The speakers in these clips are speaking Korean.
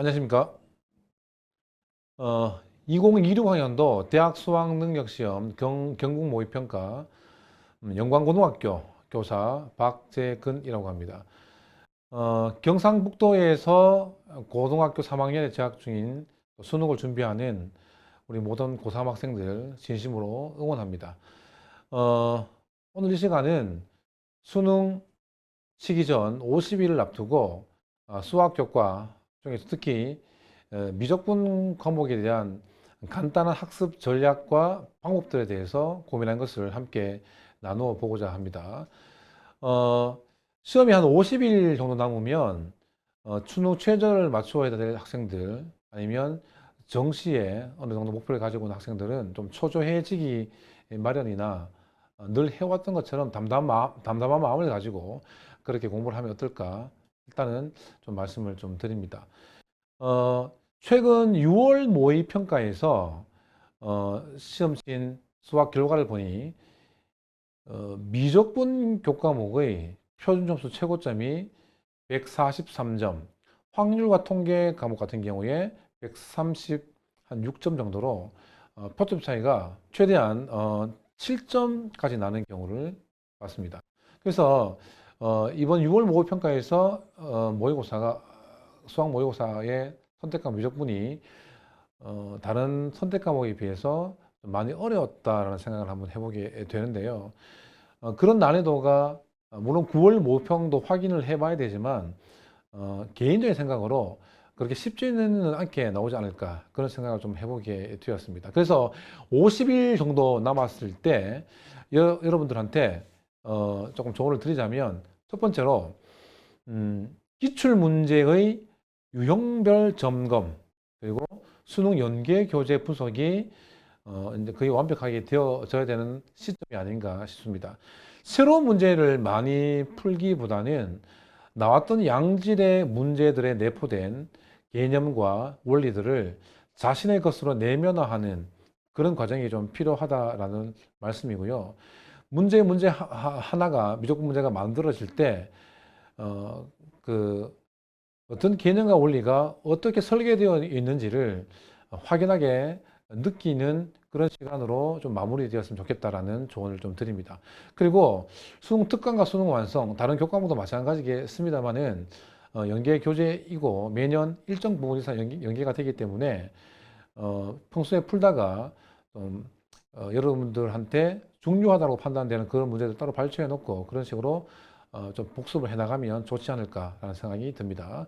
안녕하십니까. 2026학년도 대학 수학능력시험 경국 모의평가 영광고등학교 교사 박재근이라고 합니다. 경상북도에서 고등학교 3학년에 재학 중인 수능을 준비하는 우리 모든 고3 학생들 진심으로 응원합니다. 오늘 이 시간은 수능 치기 전 50일을 앞두고 수학 교과 중에서 특히 미적분 과목에 대한 간단한 학습 전략과 방법들에 대해서 고민한 것을 함께 나누어 보고자 합니다. 시험이 한 50일 정도 남으면 수능 최저를 맞추어야 될 학생들 아니면 정시에 어느 정도 목표를 가지고 있는 학생들은 좀 초조해지기 마련이나 늘 해왔던 것처럼 담담한 마음을 가지고 그렇게 공부를 하면 어떨까? 일단은 좀 말씀을 좀 드립니다. 최근 6월 모의평가에서 시험친 수학 결과를 보니 미적분 교과목의 표준점수 최고점이 143점, 확률과 통계 과목 같은 경우에 136점 정도로 표점 차이가 최대한 7점까지 나는 경우를 봤습니다. 그래서 이번 6월 모의평가에서 수학 모의고사의 선택과 미적분이 다른 선택 과목에 비해서 많이 어려웠다라는 생각을 한번 해보게 되는데요. 그런 난이도가 물론 9월 모평도 확인을 해봐야 되지만 개인적인 생각으로 그렇게 쉽지는 않게 나오지 않을까 그런 생각을 좀 해보게 되었습니다. 그래서 50일 정도 남았을 때 여러분들한테 조금 조언을 드리자면 첫 번째로 기출 문제의 유형별 점검 그리고 수능 연계 교재 분석이 이제 거의 완벽하게 되어져야 되는 시점이 아닌가 싶습니다. 새로운 문제를 많이 풀기보다는 나왔던 양질의 문제들에 내포된 개념과 원리들을 자신의 것으로 내면화하는 그런 과정이 좀 필요하다라는 말씀이고요. 문제 하나가 미적분 문제가 만들어질 때 어떤 개념과 원리가 어떻게 설계되어 있는지를 확연하게 느끼는 그런 시간으로 좀 마무리되었으면 좋겠다라는 조언을 좀 드립니다. 그리고 수능 특강과 수능 완성, 다른 교과목도 마찬가지겠습니다만은 연계 교재이고 매년 일정 부분 이상 연계가 되기 때문에 평소에 풀다가 좀 여러분들한테 중요하다고 판단되는 그런 문제들 따로 발췌해 놓고 그런 식으로 좀 복습을 해 나가면 좋지 않을까라는 생각이 듭니다.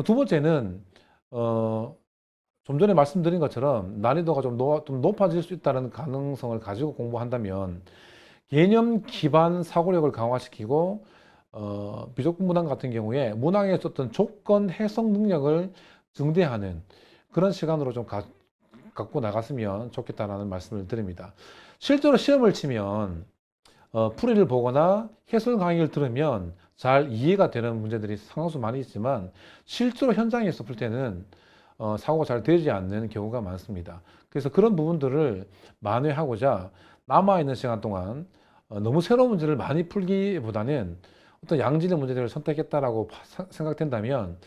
두 번째는 좀 전에 말씀드린 것처럼 난이도가 좀 높아질 수 있다는 가능성을 가지고 공부한다면 개념 기반 사고력을 강화시키고 비족분 문항 같은 경우에 문항에 썼던 조건 해석 능력을 증대하는 그런 시간으로 좀 갖고 나갔으면 좋겠다라는 말씀을 드립니다. 실제로 시험을 치면 풀이를 보거나 해설 강의를 들으면 잘 이해가 되는 문제들이 상당수 많이 있지만 실제로 현장에서 풀 때는 사고가 잘 되지 않는 경우가 많습니다. 그래서 그런 부분들을 만회하고자 남아있는 시간 동안 너무 새로운 문제를 많이 풀기보다는 어떤 양질의 문제들을 선택했다라고 생각된다면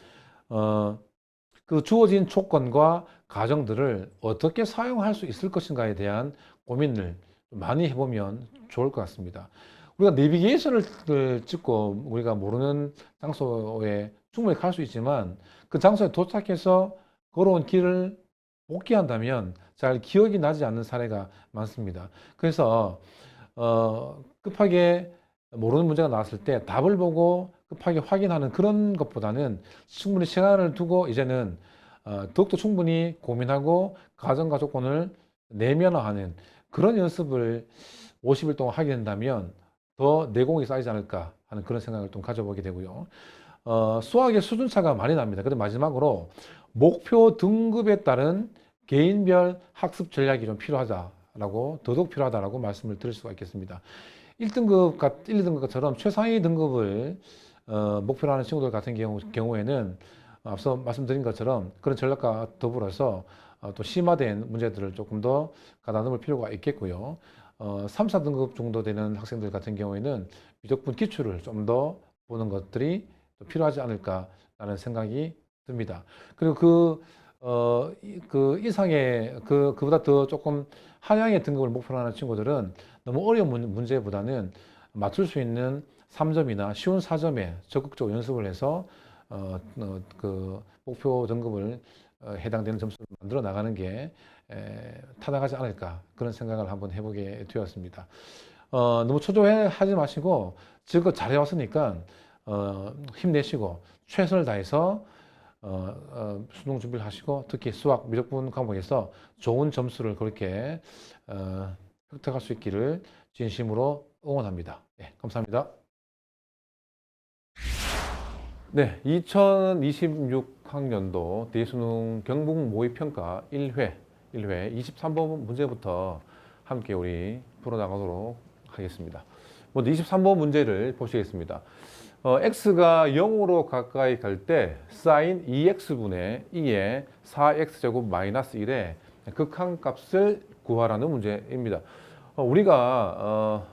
그 주어진 조건과 가정들을 어떻게 사용할 수 있을 것인가에 대한 고민을 많이 해보면 좋을 것 같습니다. 우리가 내비게이션을 찍고 우리가 모르는 장소에 충분히 갈 수 있지만 그 장소에 도착해서 걸어온 길을 복귀한다면 잘 기억이 나지 않는 사례가 많습니다. 그래서 급하게 모르는 문제가 나왔을 때 답을 보고 급하게 확인하는 그런 것보다는 충분히 시간을 두고 이제는 더욱더 충분히 고민하고 가정과 조건을 내면화하는 그런 연습을 50일 동안 하게 된다면 더 내공이 쌓이지 않을까 하는 그런 생각을 좀 가져보게 되고요. 수학의 수준차가 많이 납니다. 그런데 마지막으로 목표 등급에 따른 개인별 학습 전략이 좀 필요하다라고, 더더욱 필요하다라고 말씀을 드릴 수가 있겠습니다. 1등급, 1, 2등급처럼 최상위 등급을 목표로 하는 친구들 같은 경우에는 앞서 말씀드린 것처럼 그런 전략과 더불어서 또 심화된 문제들을 조금 더 가다듬을 필요가 있겠고요. 3, 4등급 정도 되는 학생들 같은 경우에는 미적분 기출을 좀 더 보는 것들이 필요하지 않을까라는 생각이 듭니다. 그리고 그 이상의, 그보다 더 조금 하향의 등급을 목표로 하는 친구들은 너무 어려운 문제보다는 맞출 수 있는 3점이나 쉬운 4점에 적극적으로 연습을 해서, 그 목표 등급을 해당되는 점수를 만들어 나가는 게 타당하지 않을까, 그런 생각을 한번 해보게 되었습니다. 너무 초조해하지 마시고 지금껏 잘해왔으니까 힘내시고 최선을 다해서 수능 준비를 하시고, 특히 수학 미적분 과목에서 좋은 점수를 그렇게 획득할 수 있기를 진심으로 응원합니다. 네, 감사합니다. 네, 2026학년도 대수능 경북 모의평가 1회 23번 문제부터 함께 우리 풀어나가도록 하겠습니다. 먼저 23번 문제를 보시겠습니다. x가 0으로 가까이 갈 때 sin 2x분의 2의 4x제곱 마이너스 1의 극한값을 구하라는 문제입니다. 우리가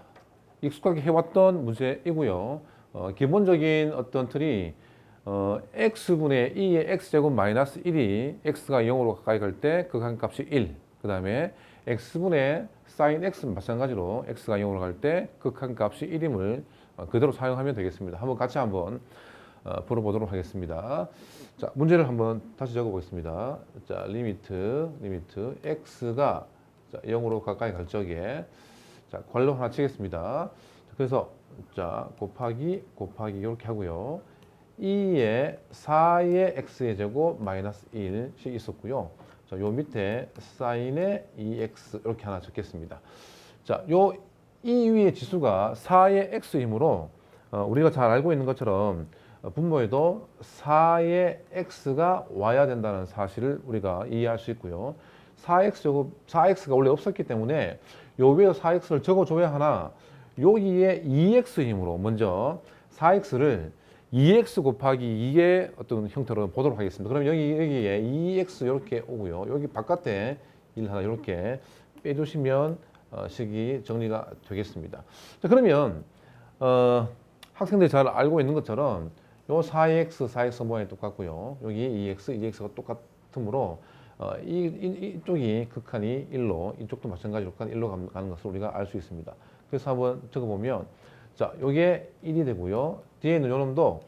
익숙하게 해왔던 문제이고요. 기본적인 어떤 틀이 x분의 2의 x제곱 마이너스 1이 x가 0으로 가까이 갈 때 극한값이 1, 그 다음에 x분의 sin x는 마찬가지로 x가 0으로 갈 때 극한값이 1임을 그대로 사용하면 되겠습니다. 같이 한번 풀어보도록 하겠습니다. 자, 문제를 한번 다시 적어보겠습니다. 자, 리미트 x가 0으로 가까이 갈 적에, 자, 괄호 하나 치겠습니다. 그래서 자, 곱하기 이렇게 하고요. 2의 4의 x의 제곱 마이너스 1씩 있었고요. 자, 요 밑에 sin의 2x 이렇게 하나 적겠습니다. 자, 요 이 위의 지수가 4의 x이므로 우리가 잘 알고 있는 것처럼 분모에도 4의 x가 와야 된다는 사실을 우리가 이해할 수 있고요. 4x가 원래 없었기 때문에 요 위에 4x를 적어줘야 하나, 여기에 2x이므로 먼저 4x를 2x 곱하기 2의 어떤 형태로 보도록 하겠습니다. 그럼 여기에 2x 이렇게 오고요. 여기 바깥에 1 하나 이렇게 빼주시면 식이 정리가 되겠습니다. 자, 그러면 학생들이 잘 알고 있는 것처럼 요 4x 모양이 똑같고요. 여기 2x가 똑같으므로 이쪽이 극한이 1로, 이쪽도 마찬가지로 극한 1로 가는 것을 우리가 알 수 있습니다. 그래서 한번 적어보면, 자, 요게 1이 되고요. 뒤에 있는 요 놈도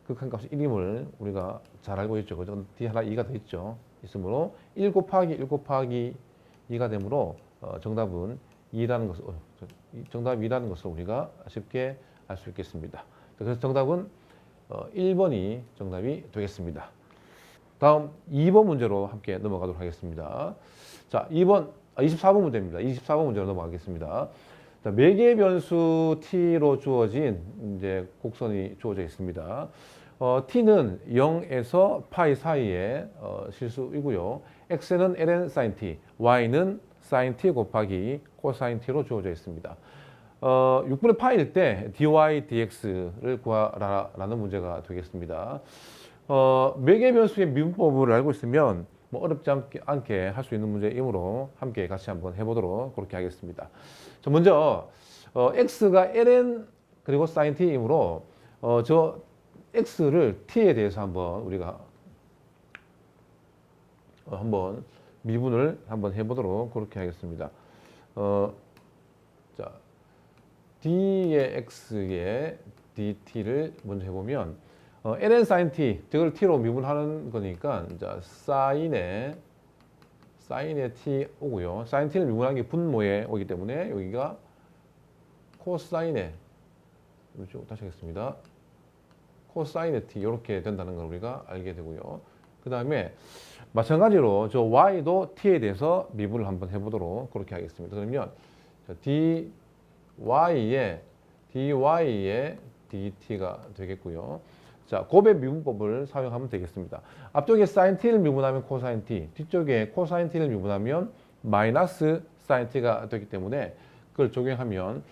극한값이 1임을 우리가 잘 알고 있죠. 그죠? 뒤에 하나 2가 더 있죠. 있으므로 1 곱하기 2가 되므로 정답은 2라는 것을 우리가 쉽게 알 수 있겠습니다. 그래서 정답은 1번이 정답이 되겠습니다. 다음 2번 문제로 함께 넘어가도록 하겠습니다. 자, 24번 문제입니다. 24번 문제로 넘어가겠습니다. 자, 매개 변수 t로 주어진 이제 곡선이 주어져 있습니다. t는 0에서 파이 사이의 실수이고요. x는 ln sin t, y는 sin t 곱하기 코사인 t로 주어져 있습니다. 6분의 파일 때 dy dx를 구하라는 문제가 되겠습니다. 매개 변수의 미분법을 알고 있으면 뭐 어렵지 않게 할 수 있는 문제이므로 함께 같이 한번 해보도록 그렇게 하겠습니다. 자, 먼저 x가 ln 그리고 sin t이므로 저 x를 t에 대해서 한번 우리가 한번 미분을 한번 해보도록 그렇게 하겠습니다. 자, d의 x의 dt를 먼저 해보면 ln sin t, 저걸 t로 미분하는 거니까 자, sin의 t 오고요. sin t를 미분한 게 분모에 오기 때문에 여기가 코사인의, 다시 하겠습니다. 코사인의 t 이렇게 된다는 걸 우리가 알게 되고요. 그 다음에 마찬가지로 저 y도 t에 대해서 미분을 한번 해보도록 그렇게 하겠습니다. 그러면 dy의 dt가 되겠고요. 자, 곱의 미분법을 사용하면 되겠습니다. 앞쪽에 sin t를 미분하면 코사인 t, 뒤쪽에 코사인 t를 미분하면 마이너스 sin t가 되기 때문에 그걸 적용하면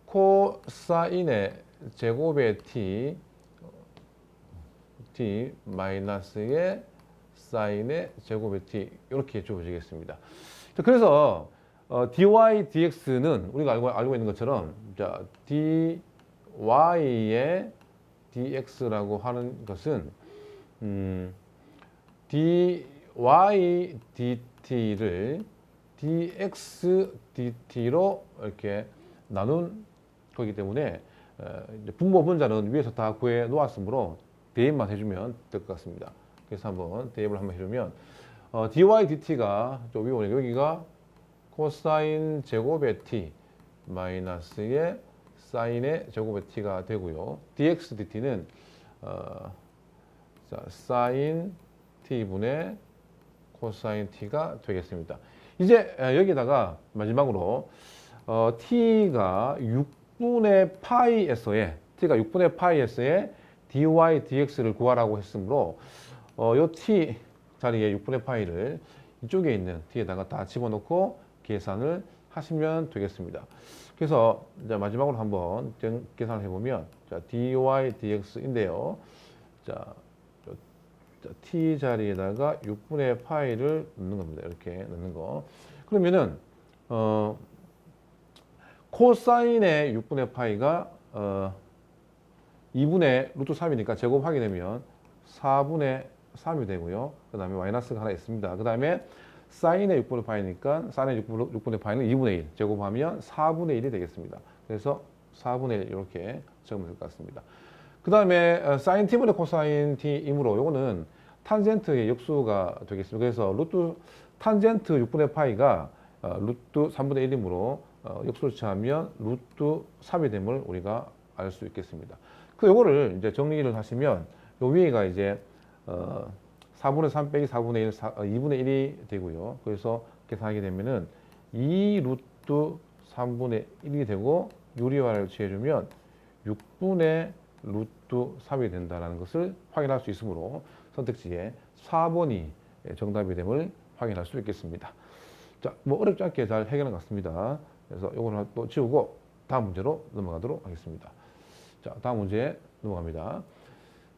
코사인의 제곱의 t 마이너스의 사인의 제곱의 t 이렇게 주어지겠습니다. 자, 그래서 dy dx는 우리가 알고 있는 것처럼 자, dy의 dx라고 하는 것은 dy dt를 dx dt로 이렇게 나눈 거기 때문에 이제 분모 분자는 위에서 다 구해 놓았으므로 대입만 해주면 될 것 같습니다. 그래서 한번 대입을 한번 해주면 dy dt가 좀 위에 오니까 여기가 코사인 제곱의 t 마이너스의 사인의 제곱의 t가 되고요. dx dt는 사인 t분의 코사인 t가 되겠습니다. 이제 여기다가 마지막으로 t가 6분의 파이에서의 dy dx를 구하라고 했으므로 요 t 자리에 6분의 파이를 이쪽에 있는 t에다가 다 집어넣고 계산을 하시면 되겠습니다. 그래서 이제 마지막으로 한번 계산을 해보면 자, dy dx인데요. 자, t 자리에다가 6분의 파이를 넣는 겁니다. 이렇게 넣는 거. 그러면은 코사인의 6분의 파이가 2분의 루트 3이니까 제곱하게 되면 4분의 3이 되고요. 그 다음에 마이너스가 하나 있습니다. 그 다음에 사인의 6분의 파이니까 사인의 6분의 파이는 2분의 1 제곱하면 4분의 1이 되겠습니다. 그래서 4분의 1 이렇게 적으면 될 것 같습니다. 그 다음에 사인 t분의 코사인 t이므로 요거는 탄젠트의 역수가 되겠습니다. 그래서 루트 탄젠트 6분의 파이가 루트 3분의 1이므로 역수를 취하면 루트 3이 됨을 우리가 알 수 있겠습니다. 그 요거를 이제 정리를 하시면 요 위에가 이제 4분의 3 빼기 4분의 1, 2분의 1이 되고요. 그래서 계산하게 되면은 2 루트 3분의 1이 되고 유리화를 취해주면 6분의 루트 3이 된다는 것을 확인할 수 있으므로 선택지에 4번이 정답이 됨을 확인할 수 있겠습니다. 자, 뭐 어렵지 않게 잘 해결한 것 같습니다. 그래서 이거는 또 지우고 다음 문제로 넘어가도록 하겠습니다. 자, 다음 문제 넘어갑니다.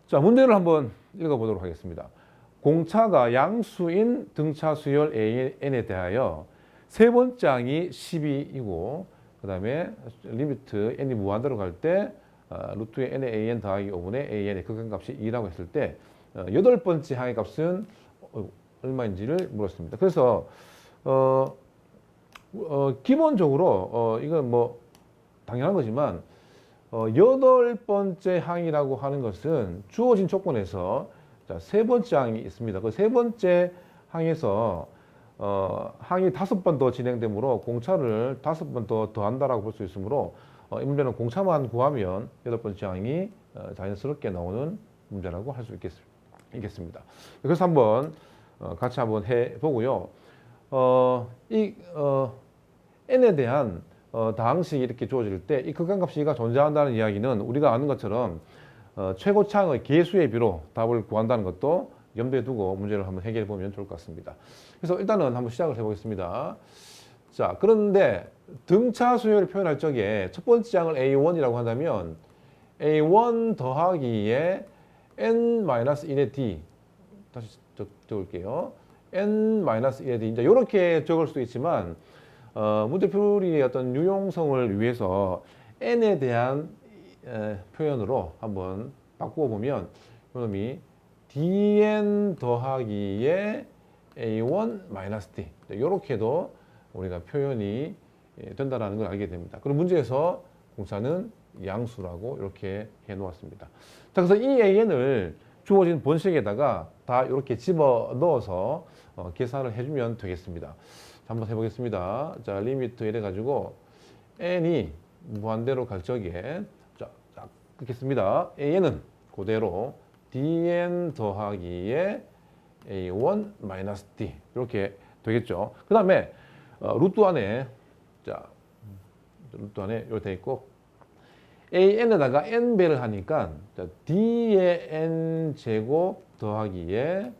자, 문제를 한번 읽어보도록 하겠습니다. 공차가 양수인 등차 수열 AN에 대하여 세 번째 항이 12이고 그 다음에 리미트 n이 무한대로 갈 때 루트의 n의 an 더하기 5분의 an의 극한값이 2라고 했을 때 여덟 번째 항의 값은 얼마인지를 물었습니다. 그래서 기본적으로 이건 뭐 당연한 거지만 여덟 번째 항이라고 하는 것은 주어진 조건에서 자, 세 번째 항이 있습니다. 그 세 번째 항에서 항이 5번 더 진행되므로 공차를 5번 더 더한다라고 볼 수 있으므로 이 문제는 공차만 구하면 여덟 번째 항이 자연스럽게 나오는 문제라고 할 수 있겠습니다. 그래서 한번 같이 한번 해보고요. n에 대한 다항식이 이렇게 주어질 때 이 극한값이가 존재한다는 이야기는 우리가 아는 것처럼 최고차항의 개수의 비로 답을 구한다는 것도 염두에 두고 문제를 한번 해결해 보면 좋을 것 같습니다. 그래서 일단은 한번 시작을 해보겠습니다. 자, 그런데 등차 수열을 표현할 적에 첫 번째 항을 A1이라고 한다면 A1 더하기에 N-1의 D 다시 적을게요. N-1의 D 이제 이렇게 적을 수도 있지만 문제풀이의 어떤 유용성을 위해서 n에 대한 표현으로 한번 바꾸어 보면 이놈이 dn 더하기에 a1-d 이렇게도 우리가 표현이 된다는 걸 알게 됩니다. 그럼 문제에서 공차는 양수라고 이렇게 해 놓았습니다. 자, 그래서 이 an을 주어진 본식에다가 다 이렇게 집어 넣어서 계산을 해주면 되겠습니다. 한번 해보겠습니다. 자, 리미트 이래 가지고 n이 무한대로 갈 적에 자, 끊겠습니다. an은 그대로 dn 더하기에 a1-d 이렇게 되겠죠. 그 다음에 루트 안에 자, 루트 안에 이렇게 돼 있고 an에다가 n배를 하니까 자, d의 n 제곱 더하기에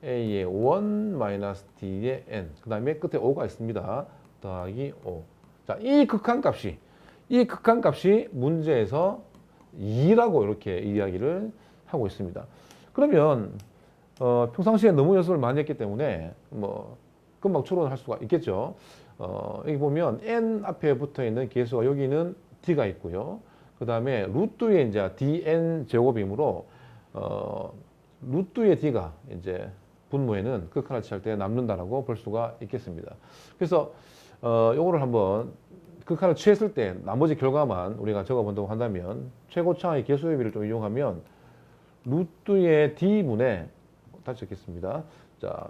a의 1-d의 n 그 다음에 끝에 5가 있습니다. 더하기 5. 자, 이 극한값이 문제에서 2라고 이렇게 이야기를 하고 있습니다. 그러면 평상시에 너무 연습을 많이 했기 때문에 뭐 금방 추론할 수가 있겠죠. 여기 보면 n 앞에 붙어 있는 개수가 여기는 d가 있고요. 그 그 다음에 루트의 이제 dn 제곱이므로 루트의 d가 이제 분모에는 극한을 취할 때 남는다라고 볼 수가 있겠습니다. 그래서 요거를 한번 극한을 취했을 때 나머지 결과만 우리가 적어본다고 한다면 최고차의 개수의 비를 좀 이용하면 루트의 d분의 다시 적겠습니다. 자,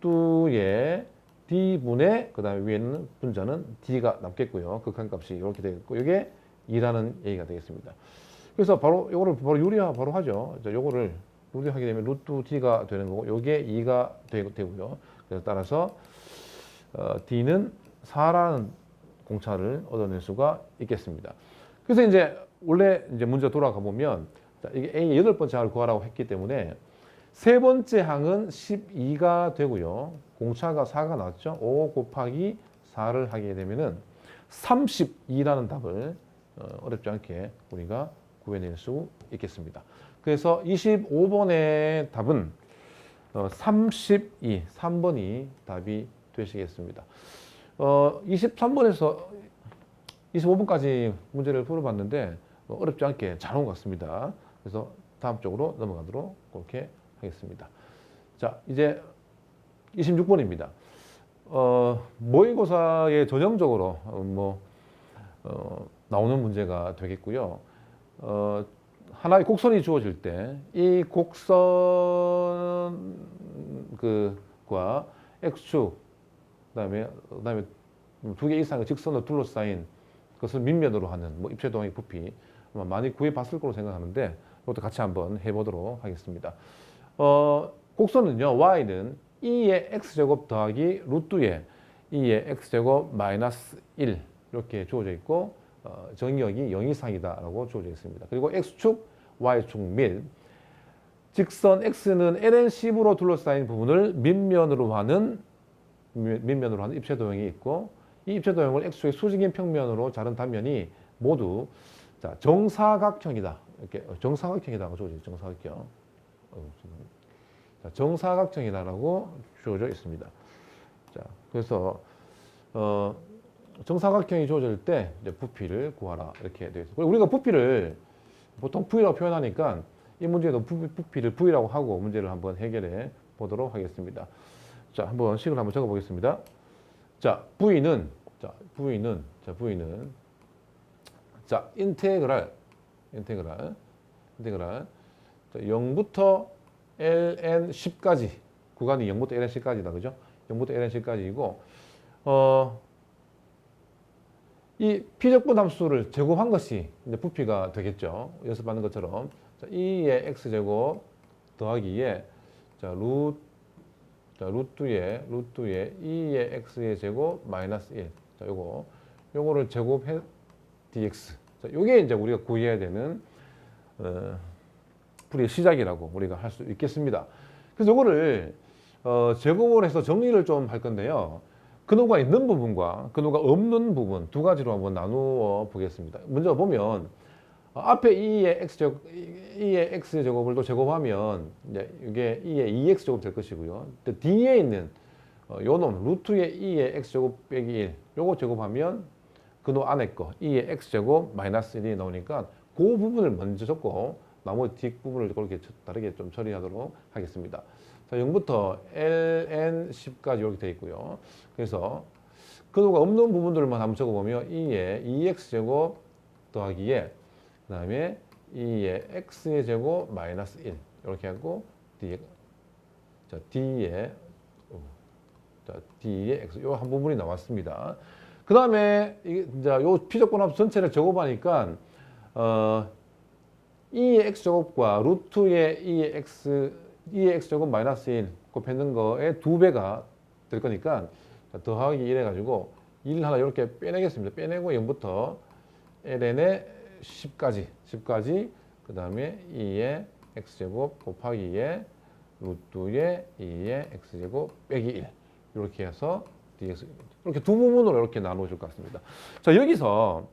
루트의 d분의 그 다음에 위에는 분자는 d가 남겠고요. 극한값이 이렇게 되겠고 이게 2라는 얘기가 되겠습니다. 그래서 바로 요거를 바로 유리화 바로 하죠. 자, 요거를 유리하게 되면 루트 d가 되는 거고 요게 2가 되고요. 그래서 따라서 d는 4라는 공차를 얻어낼 수가 있겠습니다. 그래서 이제 원래 이제 문제 돌아가 보면 자, 이게 A의 8번째 항을 구하라고 했기 때문에 세 번째 항은 12가 되고요. 공차가 4가 나왔죠. 5 곱하기 4를 하게 되면은 32라는 답을 어렵지 않게 우리가 구해낼 수 있겠습니다. 그래서 25번의 답은 32, 3번이 답이 되시겠습니다. 23번에서 25번까지 문제를 풀어봤는데 어렵지 않게 잘 온 것 같습니다. 그래서 다음 쪽으로 넘어가도록 그렇게 하겠습니다. 자, 이제 26번입니다. 모의고사에 전형적으로 나오는 문제가 되겠고요. 하나의 곡선이 주어질 때 이 곡선 그과 x축 그다음에 두 개 이상의 직선으로 둘러싸인 그것을 밑면으로 하는 입체도형의 부피 많이 구해봤을 거로 생각하는데 이것도 같이 한번 해보도록 하겠습니다. 곡선은요, y는 2의 x제곱 더하기 루트의 2의 x제곱 마이너스 1 이렇게 주어져 있고 정의역이 0 이상이다라고 주어져 있습니다. 그리고 x축, y축 및 직선 x는 ln10으로 둘러싸인 부분을 밑면으로 하는 입체도형이 있고 이 입체도형을 x축의 수직인 평면으로 자른 단면이 모두 자, 정사각형이다. 이렇게 정사각형이라고 주어져 있죠. 정사각형. 자, 정사각형이다라고 주어져 있습니다. 자, 그래서 정사각형이 주어질 때 이제 부피를 구하라 이렇게 되어 있습니다. 우리가 부피를 보통 V라고 표현하니까 이 문제도 부피를 V라고 하고 문제를 한번 해결해 보도록 하겠습니다. 자, 한번 식을 한번 적어 보겠습니다. 자, V는 인테그랄 자, 0부터 ln 10까지 구간이 0부터 ln 10까지다. 그죠? 0부터 ln 10까지이고 이 피적분 함수를 제곱한 것이 이제 부피가 되겠죠. 연습하는 것처럼. 자, 2의 x제곱 더하기 2의 루트의 2의 x의 제곱 마이너스 1. 자, 요거를 제곱해 dx. 자, 요게 이제 우리가 구해야 되는 풀이의 시작이라고 우리가 할 수 있겠습니다. 그래서 요거를 제곱을 해서 정리를 좀 할 건데요. 근호가 있는 부분과 근호가 없는 부분 두 가지로 한번 나누어 보겠습니다. 먼저 보면 앞에 2의 x제곱을 또 제곱하면 이제 이게 2의 2x제곱 될 것이고요. 또 뒤에 있는 요놈 루트의 2의 x제곱 빼기 1 요거 제곱하면 근호 안에 거 2의 x제곱 마이너스 1이 나오니까 그 부분을 먼저 적고 나머지 뒷부분을 그렇게 다르게 좀 처리하도록 하겠습니다. 자, 0부터 ln 10까지 이렇게 되어 있고요. 그래서 근호가 없는 부분들만 한번 적어보면 2의 2x제곱 더하기에 그 다음에 2의 x의 제곱 마이너스 1 이렇게 하고 d의 x 요 한 부분이 나왔습니다. 그 다음에 이제 요 피적분합 전체를 제곱하니까 2의 x제곱과 루트의 2의 x제곱 마이너스 1 곱했는 거에 2배가 될 거니까 더하기 1 해가지고 1 하나 이렇게 빼내겠습니다. 빼내고 0부터 ln의 10까지 그 다음에 2의 x제곱 곱하기 2의 루트의 2의 x제곱 빼기 1 이렇게 해서 dx 이렇게 두 부분으로 이렇게 나누어질 것 같습니다. 자, 여기서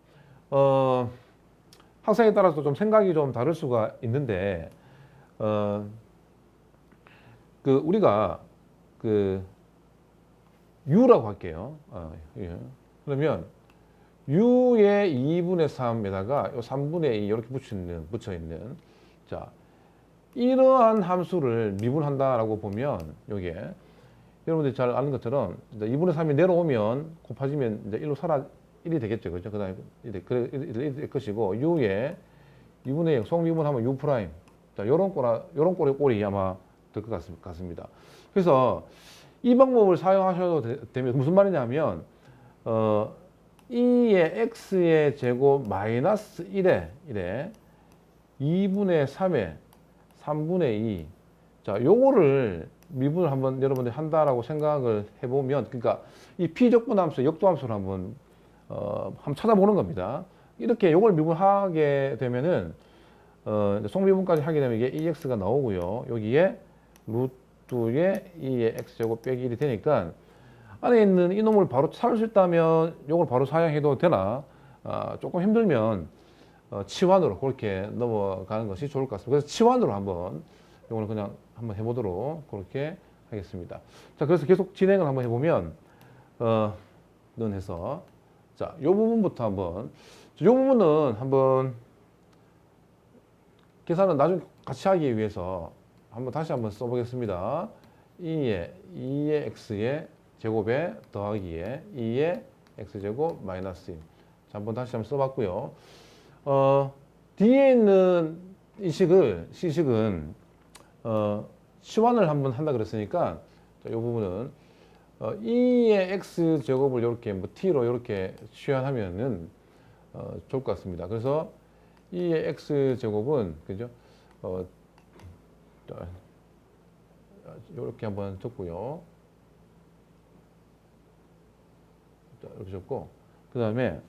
학생에 따라서 좀 생각이 좀 다를 수가 있는데 우리가 U라고 할게요. 예. 그러면 u의 2분의 3에다가 요 3분의 2 이렇게 붙여 있는 자, 이러한 함수를 미분한다라고 보면 요게 여러분들이 잘 아는 것처럼 이제 2분의 3이 내려오면 곱해지면 이제 1로 살아 1이 되겠죠. 그죠? 그다음에 1이 될 것이고 u의 2분의 0 속미분하면 u 프라임. 자, 요런 꼴이 아마 될 것 같습니다. 그래서 이 방법을 사용하셔도 되면 무슨 말이냐면 2의 x의 제곱 마이너스 1에 2분의 3에 3분의 2. 자, 요거를 미분을 한번 여러분들이 한다라고 생각을 해보면, 그러니까 이 피적분함수, 역도함수를 한번 찾아보는 겁니다. 이렇게 요걸 미분하게 되면은 속미분까지 하게 되면 이게 2x가 나오고요. 여기에 루트의 2의 x제곱 빼기 1이 되니까 안에 있는 이 놈을 바로 찾을 수 있다면 요걸 바로 사용해도 되나 조금 힘들면 치환으로 그렇게 넘어가는 것이 좋을 것 같습니다. 그래서 치환으로 한번 요걸 그냥 한번 해보도록 그렇게 하겠습니다. 자, 그래서 계속 진행을 한번 해보면 는 해서 자, 요 부분부터 한번 요 부분은 한번 계산은 나중에 같이 하기 위해서 다시 한번 써보겠습니다. 2의 x의 제곱에 더하기에 2의 x제곱 마이너스 1. 자, 한번 써봤고요. 뒤에 있는 이 시식은 치환을 한번 한다 그랬으니까 자, 이 부분은 2의 x제곱을 이렇게 t로 이렇게 치환하면은 좋을 것 같습니다. 그래서 2의 x제곱은 그죠? 이렇게 한번 적고요. 이렇게 적고 그 다음에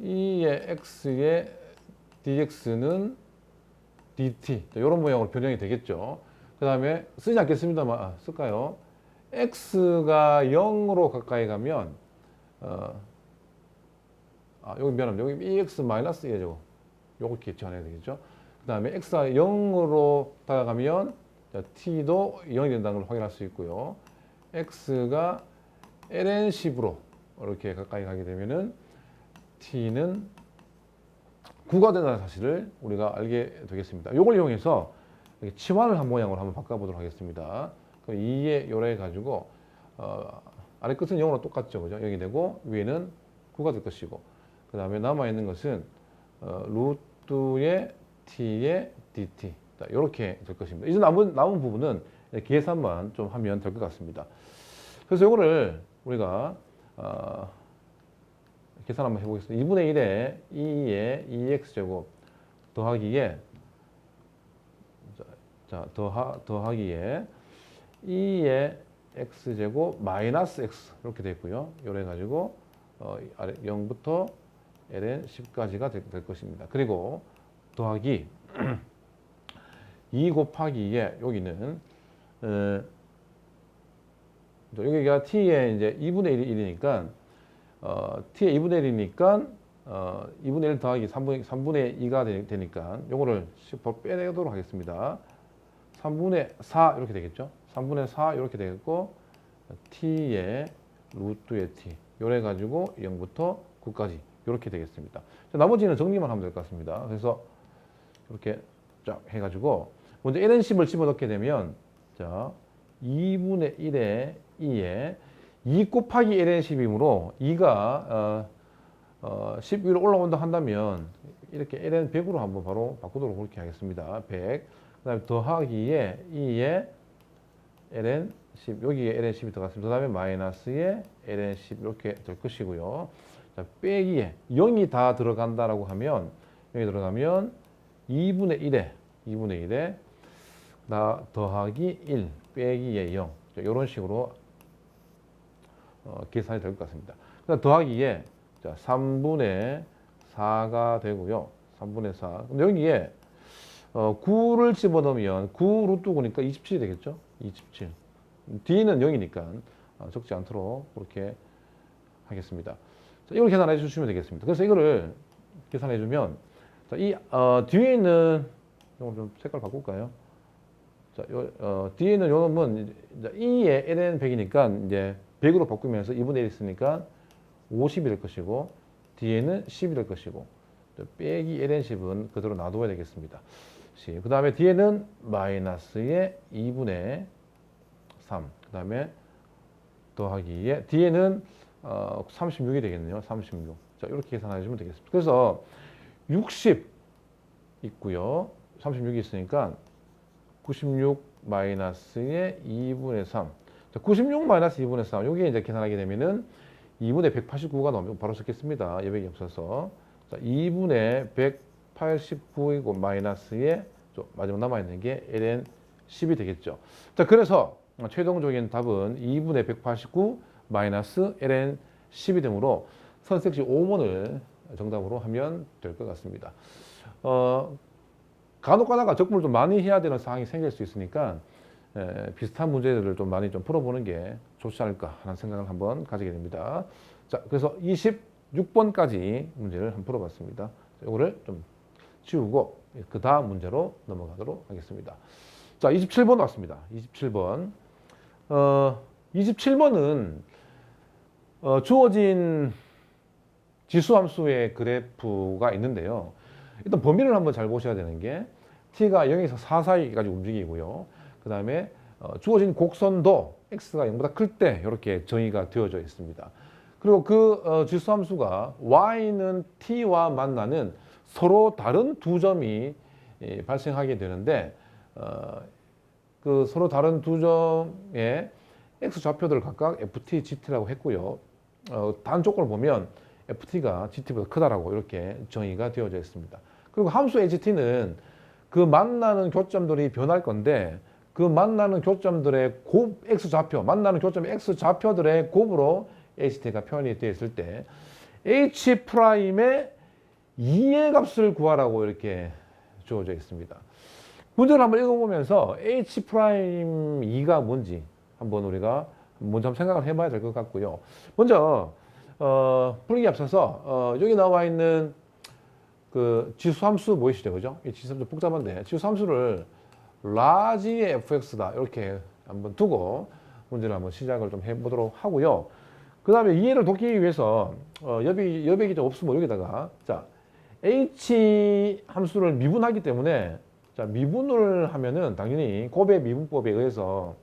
2의 x의 dx는 dt 이런 모양으로 변형이 되겠죠. 그 다음에 쓰지 않겠습니다만 쓸까요? x가 0으로 가까이 가면 여기 미안합니다. 여기 2x 마이너스 1제곱 요렇게 지원해야 되겠죠. 그 다음에 x가 0으로 다가가면 t도 0이 된다는 걸 확인할 수 있고요. x가 ln10으로 이렇게 가까이 가게 되면은 t는 9가 된다는 사실을 우리가 알게 되겠습니다. 이걸 이용해서 치환을 한 모양으로 한번 바꿔보도록 하겠습니다. 2에 요래 가지고 아래 끝은 0으로 똑같죠, 그죠? 0이 되고 위에는 9가 될 것이고 그 다음에 남아 있는 것은 루트의 t의 dt 이렇게 될 것입니다. 이제 남은 부분은 계산만 좀 하면 될 것 같습니다. 그래서 이거를 우리가 계산 한번 해보겠습니다. 2분의 1에 2의 2x제곱 더하기에 더하기에 2의 x제곱 마이너스 x 이렇게 되어 있고요. 이래 가지고 0부터 ln 10까지가 될 것입니다. 그리고 더하기 2 곱하기에 여기는 여기가 t의 이제 2분의 1이니까 t의 2분의 1이니까 2분의 1 더하기 3분의 2가 되니까 요거를 10% 빼내도록 하겠습니다. 3분의 4 이렇게 되겠죠. 3분의 4 이렇게 되겠고 t의 루트의 t 요래 가지고 0부터 9까지 이렇게 되겠습니다. 자, 나머지는 정리만 하면 될 것 같습니다. 그래서 이렇게 쫙 해가지고 먼저 ln10을 집어넣게 되면 자 2분의 1에 2에 2 곱하기 ln10이므로 2가 10 위로 올라온다 한다면 이렇게 ln 100으로 한번 바로 바꾸도록 그렇게 하겠습니다. 100. 그 다음에 더하기에 2에 ln 10 여기에 ln 10이 들어갔습니다. 그 다음에 마이너스에 ln 10 이렇게 될 것이고요. 자, 빼기에 0이 다 들어간다라고 하면 0이 들어가면 2분의 1에 더하기 1 빼기에 0 이런 식으로 계산이 될 것 같습니다. 그다음 더하기에 3분의 4가 되고요. 3분의 4. 근데 여기에 9를 집어넣으면 9 루트 9니까 27이 되겠죠? 27. 뒤는 0이니까 적지 않도록 그렇게 하겠습니다. 자, 이걸 계산해 주시면 되겠습니다. 그래서 이거를 계산해 주면 이 뒤에 있는 이걸 좀 색깔 바꿀까요? 자, 뒤에 있는 요 놈은 2의 ln 100이니까 이제 100으로 바꾸면서 2분의 1 있으니까 50이 될 것이고 뒤에는 10이 될 것이고 또 빼기 ln10은 그대로 놔둬야 되겠습니다. 그 다음에 뒤에는 마이너스의 2분의 3, 그 다음에 더하기 2에 뒤에는 36이 되겠네요. 36. 자, 이렇게 계산하시면 되겠습니다. 그래서 60 있고요. 36이 있으니까 96 마이너스의 2분의 3. 자, 96 마이너스 2분의 3. 여기에 이제 계산하게 되면은 2분의 189가 나오면 바로 썼겠습니다. 여백이 없어서. 자, 2분의 189이고 마이너스에 마지막 남아있는 게 ln 10이 되겠죠. 자, 그래서 최종적인 답은 2분의 189 마이너스 ln 10이 되므로 선택지 5번을 정답으로 하면 될 것 같습니다. 간혹 가다가 적분을 좀 많이 해야 되는 상황이 생길 수 있으니까 비슷한 문제들을 좀 많이 좀 풀어보는 게 좋지 않을까 하는 생각을 한번 가지게 됩니다. 자, 그래서 26번까지 문제를 한번 풀어봤습니다. 이거를 좀 지우고 그 다음 문제로 넘어가도록 하겠습니다. 자, 27번 왔습니다. 27번. 27번은 주어진 지수함수의 그래프가 있는데요. 일단 범위를 한번 잘 보셔야 되는 게 t가 0에서 4 사이까지 움직이고요. 그 다음에 주어진 곡선도 x가 0보다 클 때 이렇게 정의가 되어져 있습니다. 그리고 그 지수함수가 y는 t와 만나는 서로 다른 두 점이 발생하게 되는데 그 서로 다른 두 점의 x 좌표들을 각각 ft, gt라고 했고요. 다른 조건을 보면 ft가 gt보다 크다라고 이렇게 정의가 되어져 있습니다. 그리고 함수 ht는 그 만나는 교점들이 변할 건데 그 만나는 교점들의 x 좌표, 만나는 교점의 x 좌표들의 곱으로 ht가 표현이 되어 있을 때 h 프라임의 2의 값을 구하라고 이렇게 주어져 있습니다. 문제를 한번 읽어보면서 h 프라임 2가 뭔지 한번 우리가 먼저 한번 생각을 해봐야 될 것 같고요. 먼저 풀기 앞서서 여기 나와 있는 그 지수함수 보이시죠, 그죠? 이 지수함수 복잡한데 지수함수를 라지의 fx다 이렇게 한번 두고 문제를 한번 시작을 좀 해보도록 하고요. 그 다음에 이해를 돕기 위해서 여백이 좀 없으면 여기다가 자 h 함수를 미분하기 때문에 자 미분을 하면은 당연히 곱의 미분법에 의해서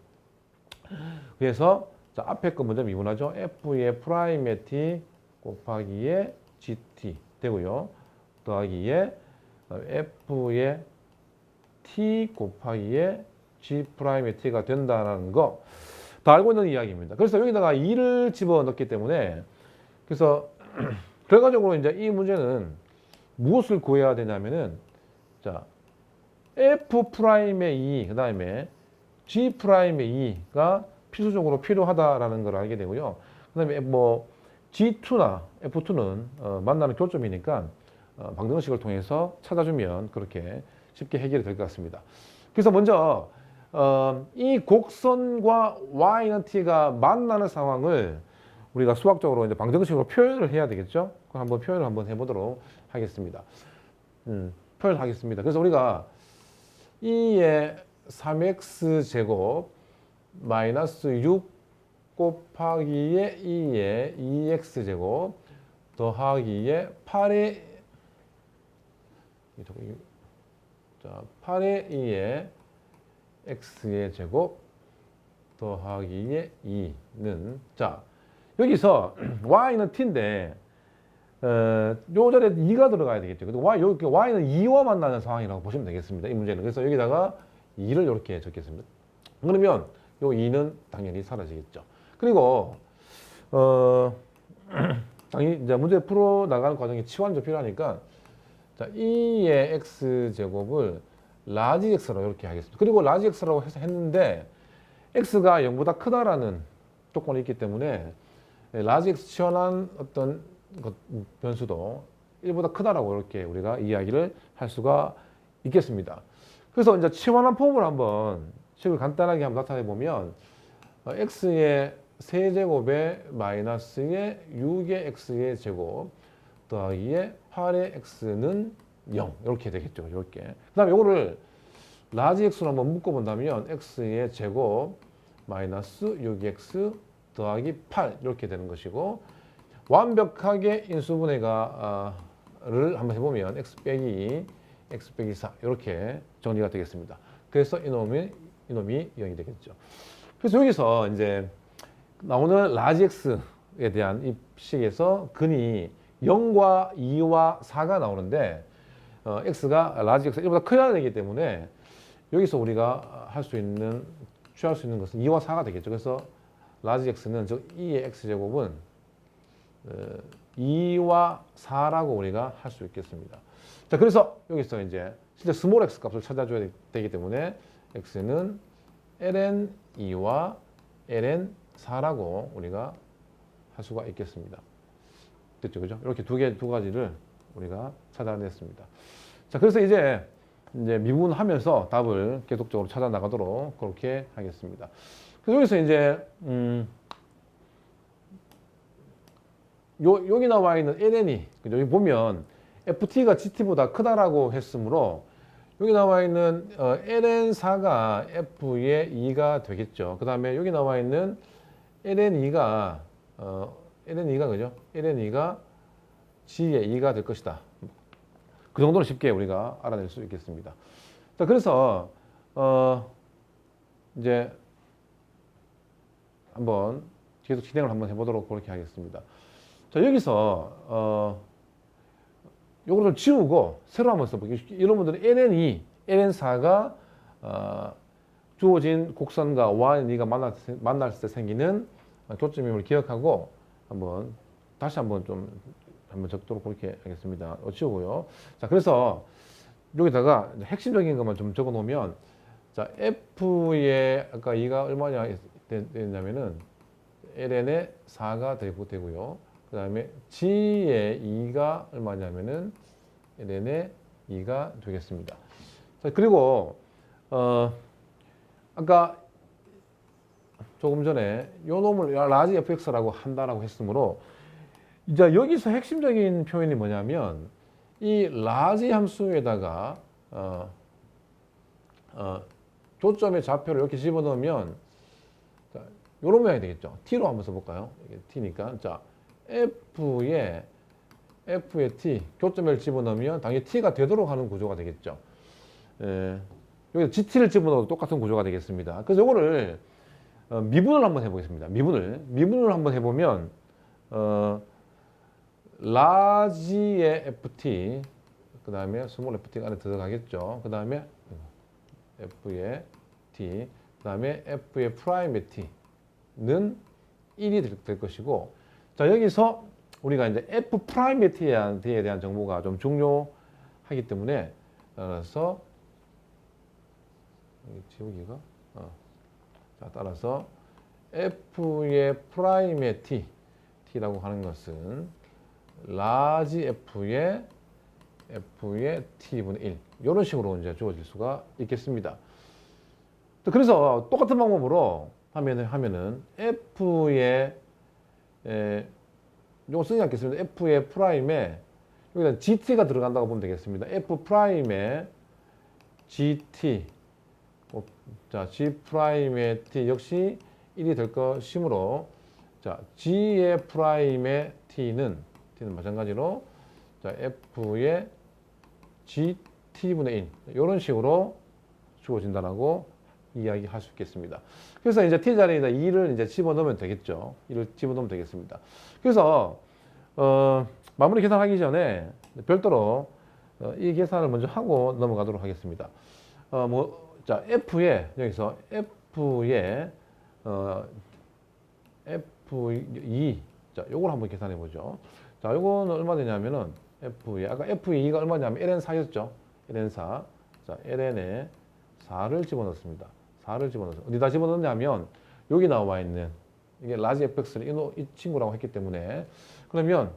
자 앞에 거 먼저 미분하죠. f의 프라임의 t 곱하기의 gt 되고요. 더하기에 f의 t 곱하기의 g 프라임의 t가 된다는 거 다 알고 있는 이야기입니다. 그래서 여기다가 2를 집어넣기 때문에 그래서 결과적으로 이제 이 문제는 무엇을 구해야 되냐면은 자 f 프라임의 2 그다음에 g 프라임의 2가 필수적으로 필요하다라는 걸 알게 되고요. 그다음에 뭐 G2나 F2는 만나는 교점이니까 방정식을 통해서 찾아주면 그렇게 쉽게 해결이 될 것 같습니다. 그래서 먼저 이 곡선과 y는 t가 만나는 상황을 우리가 수학적으로 이제 방정식으로 표현을 해야 되겠죠. 그럼 한번 표현을 한번 해보도록 하겠습니다. 표현하겠습니다. 그래서 우리가 2의 3x 제곱 마이너스 6 곱하기에 2의 2x 제곱 더하기에 8의 8의 2의 x의 제곱 더하기에 2는 자 여기서 y는 t인데 요 자리에 2가 들어가야 되겠죠. 근데 여기 y는 2와 만나는 상황이라고 보시면 되겠습니다. 이 문제는. 그래서 여기다가 2를 이렇게 적겠습니다. 그러면 요 2는 당연히 사라지겠죠. 그리고 당연히 이제 문제 풀어 나가는 과정에 치환도 필요하니까 자 2의 x 제곱을 라지 x로 이렇게 하겠습니다. 그리고 라지 x라고 해서 했는데 x가 0보다 크다라는 조건이 있기 때문에 라지 x 치환한 어떤 변수도 1보다 크다라고 이렇게 우리가 이야기를 할 수가 있겠습니다. 그래서 이제 치환한 폼을 한번 식을 간단하게 한번 나타내 보면 x의 세제곱에 마이너스의 6의 x의 제곱 더하기에 8의 x는 0 이렇게 되겠죠. 이렇게. 그 다음에 이거를 라지 x로 한번 묶어본다면 x의 제곱 마이너스 6x 더하기 8 이렇게 되는 것이고 완벽하게 인수분해를 한번 해보면 x 빼기 4 이렇게 정리가 되겠습니다. 그래서 이놈이 0이 되겠죠. 그래서 여기서 이제 나오는 라지 x에 대한 이 식에서 근이 0과 2와 4가 나오는데 x가 라지 x 1보다 커야 되기 때문에 여기서 우리가 취할 수 있는 것은 2와 4가 되겠죠. 그래서 라지 x는 즉 2의 x제곱은 2와 4라고 우리가 할 수 있겠습니다. 자, 그래서 여기서 이제 실제 스몰 x 값을 찾아줘야 되기 때문에 x는 ln 2와 ln 4라고 우리가 할 수가 있겠습니다. 됐죠, 그죠? 이렇게 두 가지를 우리가 찾아냈습니다. 자, 그래서 이제 미분하면서 답을 계속적으로 찾아 나가도록 그렇게 하겠습니다. 그래서 여기서 이제 여기 나와 있는 ln이 여기 보면 ft가 gt보다 크다라고 했으므로 여기 나와 있는 ln4가 f의 2가 되겠죠. 그 다음에 여기 나와 있는 ln2가 그죠? ln2가 g의 2가 될 것이다. 그 정도는 쉽게 우리가 알아낼 수 있겠습니다. 자, 그래서 이제 한번 계속 진행을 한번 해보도록 그렇게 하겠습니다. 자, 여기서 요거를 좀 지우고 새로 한번 써볼게요. 여러분들은 ln2, ln4가 주어진 곡선과 y,2가 만날 때 생기는 교점임을 기억하고 다시 한번 적도록 그렇게 하겠습니다. 지우고요. 자, 그래서 여기다가 핵심적인 것만 좀 적어 놓으면, 자, f의 아까 2가 얼마냐 됐냐면은 ln의 4가 되고요. 그 다음에 g의 2가 얼마냐면은 ln의 2가 되겠습니다. 자, 그리고 아까 조금 전에 요 놈을 라지 fx라고 한다라고 했으므로 이제 여기서 핵심적인 표현이 뭐냐면 이 라지 함수에다가 조점의 좌표를 이렇게 집어넣으면 요런 모양이 되겠죠. t로 한번 써볼까요? 이게 t니까 자 f의 t 교점을 집어넣으면 당연히 t가 되도록 하는 구조가 되겠죠. 여기 gt를 집어넣어도 똑같은 구조가 되겠습니다. 그래서 요거를 미분을 한번 해보겠습니다. 미분을 한번 해보면 라지의 ft 그 다음에 스몰 ft가 안에 들어가겠죠. 그 다음에 f의 t 그 다음에 f의 프라임의 t는 1이 될 것이고, 자, 여기서 우리가 이제 f 프라임의 t에 대한 정보가 좀 중요하기 때문에 따라서 지우기가 자, 따라서 f의 프라임의 t라고 하는 것은 라지 f의 t분의 1 이런 식으로 이제 주어질 수가 있겠습니다. 그래서 똑같은 방법으로 하면은 f의 이거 쓰지 않겠습니다. f의 프라임에 여기다 gt가 들어간다고 보면 되겠습니다. f 프라임의 gt 자, g 프라임의 t 역시 1이 될 것이므로 자, g의 프라임의 t는 마찬가지로 자, f의 gt분의 1 이런 식으로 주어진다라고 이야기할 수 있겠습니다. 그래서 이제 t 자리에다 2를 이제 집어넣으면 되겠죠. 2를 집어넣으면 되겠습니다. 그래서 마무리 계산하기 전에 별도로 이 계산을 먼저 하고 넘어가도록 하겠습니다. 자, 여기서 F의 F2 자, 요걸 한번 계산해 보죠. 자, 요거는 얼마 되냐면은 아까 F의 2가 얼마냐면 ln4였죠. ln4. 자, ln에 4를 집어넣습니다. 4를 집어넣어서 어디다 집어넣냐면 여기 나와 있는 이게 라지 fx를 이 친구라고 했기 때문에 그러면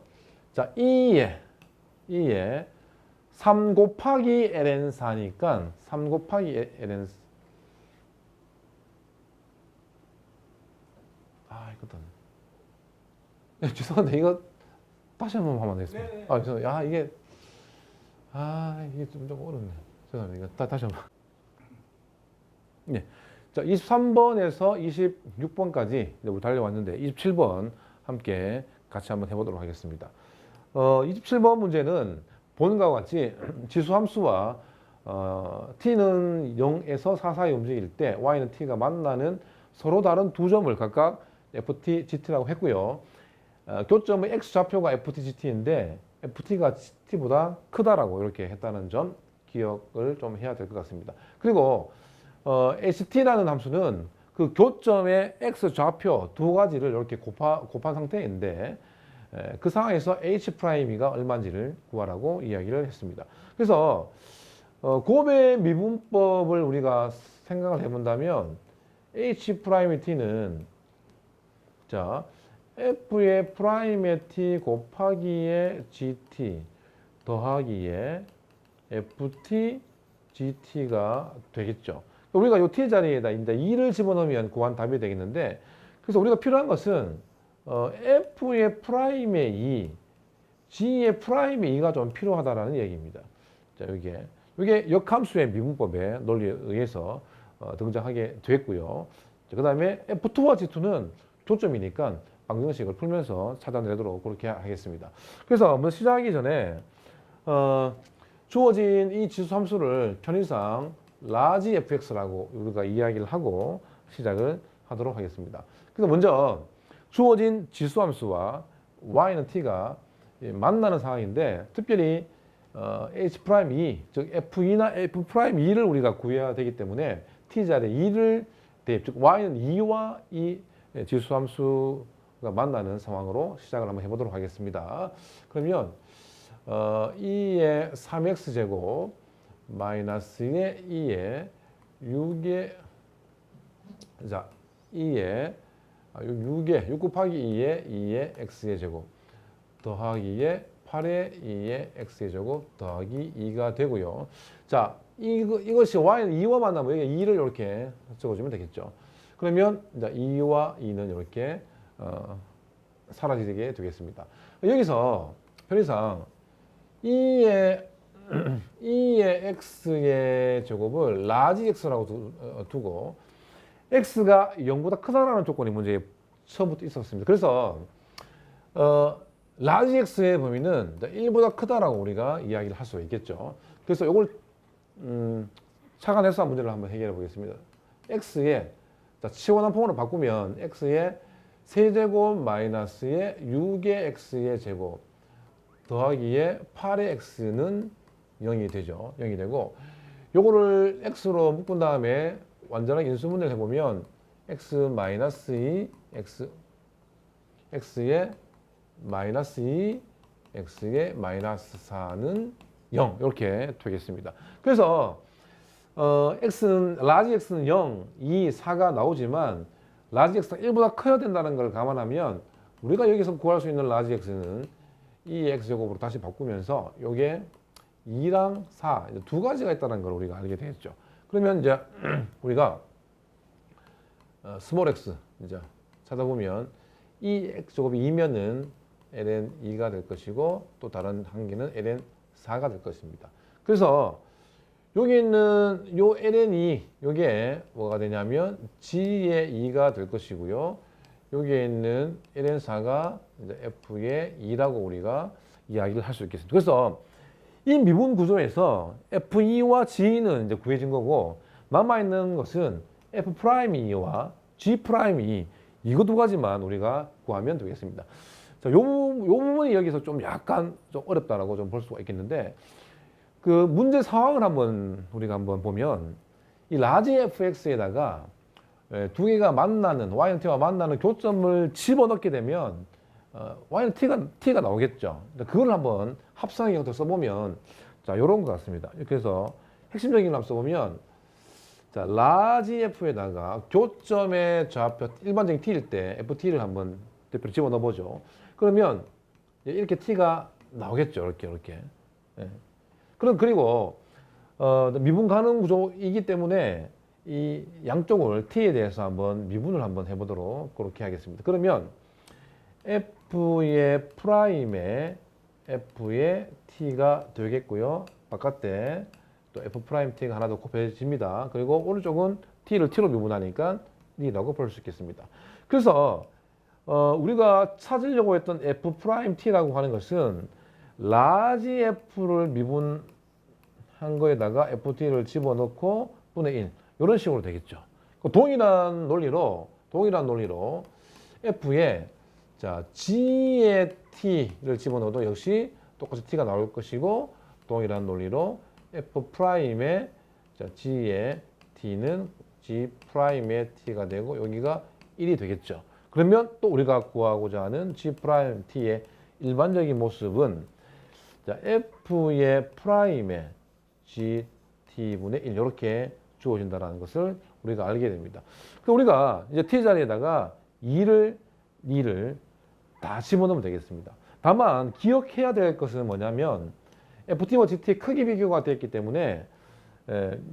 자, 2에 3 곱하기 ln4니까 3 곱하기 ln 이거든. 죄송한데 이거 다시 한번 하면 되겠습니다. 네네. 죄송해요. 이게 좀 어렵네. 죄송합니다. 이거 다시 한번. 네. 자, 23번에서 26번까지 우리 달려왔는데 27번 함께 같이 한번 해보도록 하겠습니다. 27번 문제는 보는과 같이 지수함수와 t는 0에서 4 사이 움직일 때 y는 t가 만나는 서로 다른 두 점을 각각 ft, gt라고 했고요. 교점의 x좌표가 ft, gt인데 ft가 gt보다 크다라고 이렇게 했다는 점 기억을 좀 해야 될 것 같습니다. 그리고 ht라는 함수는 그 교점의 x좌표 두 가지를 이렇게 곱한 상태인데 그 상황에서 h'가 얼마인지를 구하라고 이야기를 했습니다. 그래서 곱의 미분법을 우리가 생각을 해본다면 h't는 자 f의 프라임의 t 곱하기의 gt 더하기의 ft gt가 되겠죠. 우리가 이 t 자리에다 이제 2를 집어넣으면 구한 답이 되겠는데, 그래서 우리가 필요한 것은 f의 프라임의 2, g의 프라임의 2가 좀 필요하다라는 얘기입니다. 자, 이게 역함수의 미분법의 논리에 의해서 등장하게 됐고요. 그 다음에 F2와 G2는 조점이니까 방정식을 풀면서 찾아내도록 그렇게 하겠습니다. 그래서 먼저 시작하기 전에 주어진 이 지수 함수를 편의상 라지 fx라고 우리가 이야기를 하고 시작을 하도록 하겠습니다. 그래서 먼저 주어진 지수 함수와 y는 t가 만나는 상황인데, 특별히 h'2, 즉 f2나 f'2를 우리가 구해야 되기 때문에 t자리에 2를 대입, 즉 y는 2와 이 지수함수가 만나는 상황으로 시작을 한번 해보도록 하겠습니다. 그러면 2의 3x제곱 마이너스의 2의 6의 자 2의 6 곱하기 2의 x의 제곱 더하기의 8의 2의 x의 제곱 더하기 2가 되고요. 자, 이것이 y는 2와 만나면 여기 2를 이렇게 적어주면 되겠죠. 그러면 이제 2와 2는 이렇게 사라지게 되겠습니다. 여기서 편의상 2의 x의 제곱을 라지 x라고 두고 x가 0보다 크다라는 조건이 문제에 처음부터 있었습니다. 그래서 라지 x의 범위는 1보다 크다라고 우리가 이야기를 할 수 있겠죠. 그래서 이걸 차관해서 문제를 한번 해결해 보겠습니다. x의 치환한 폼으로 바꾸면 x의 세제곱 마이너스의 6의 x의 제곱 더하기의 8의 x는 0이 되죠. 0이 되고, 요거를 x로 묶은 다음에 완전한 인수분해를 해보면 x 마이너스 2 x의 마이너스 2 x의 마이너스 4는 0 이렇게 되겠습니다. 그래서 x는 라지 x는 0, 2, 4가 나오지만 라지 x가 1보다 커야 된다는 걸 감안하면 우리가 여기서 구할 수 있는 라지 x는 2의 x제곱으로 다시 바꾸면서 요게 2랑 4 두 가지가 있다는 걸 우리가 알게 되겠죠. 그러면 이제 우리가 스몰 x 이제 찾아보면 이 x제곱이 2면은 ln 2가 될 것이고, 또 다른 한 개는 ln 4가 될 것입니다. 그래서 여기 있는 요 ln 2 요게 뭐가 되냐면 g의 2가 될 것이고요. 여기에 있는 ln 4가 이제 f의 2라고 우리가 이야기를 할 수 있겠습니다. 그래서 이 미분 구조에서 f2와 g는 이제 구해진 거고, 남아있는 것은 f'2와 g'2 이거 두 가지만 우리가 구하면 되겠습니다. 자, 요 부분이 여기서 좀 약간 좀 어렵다라고 좀 볼 수가 있겠는데, 그 문제 상황을 우리가 한번 보면 이 라지 fx에다가 두 개가 만나는 y는 t와 만나는 교점을 집어넣게 되면 y는 t가 나오겠죠. 그걸 한번 합성의 형태로 써보면 자, 요런 것 같습니다. 이렇게 해서 핵심적인 걸 써보면 자, 라지 f에다가 교점의 좌표 일반적인 t일 때 ft를 한번 대표로 집어넣어 보죠. 그러면 이렇게 t가 나오겠죠. 이렇게. 예. 그리고 미분 가능 구조이기 때문에 이 양쪽을 t에 대해서 한번 미분을 한번 해보도록 그렇게 하겠습니다. 그러면 f의 프라임에 f의 t가 되겠고요. 바깥에 또 f 프라임 t가 하나 더 곱해집니다. 그리고 오른쪽은 t를 t로 미분하니까 2라고 볼 수 있겠습니다. 그래서 우리가 찾으려고 했던 F'T라고 하는 것은 라지 F를 미분한 거에다가 FT를 집어넣고 분의 1 이런 식으로 되겠죠. 동일한 논리로 F에 자 G의 T를 집어넣어도 역시 똑같이 T가 나올 것이고 동일한 논리로 F'의 자 G의 T는 G'의 T가 되고 여기가 1이 되겠죠. 그러면 또 우리가 구하고자 하는 G'T의 일반적인 모습은 자 F의 프라임의 GT분의 1 이렇게 주어진다는 것을 우리가 알게 됩니다. 그럼 우리가 이제 T 자리에다가 2를 다 집어넣으면 되겠습니다. 다만 기억해야 될 것은 뭐냐면 FT와 GT의 크기 비교가 되어 있기 때문에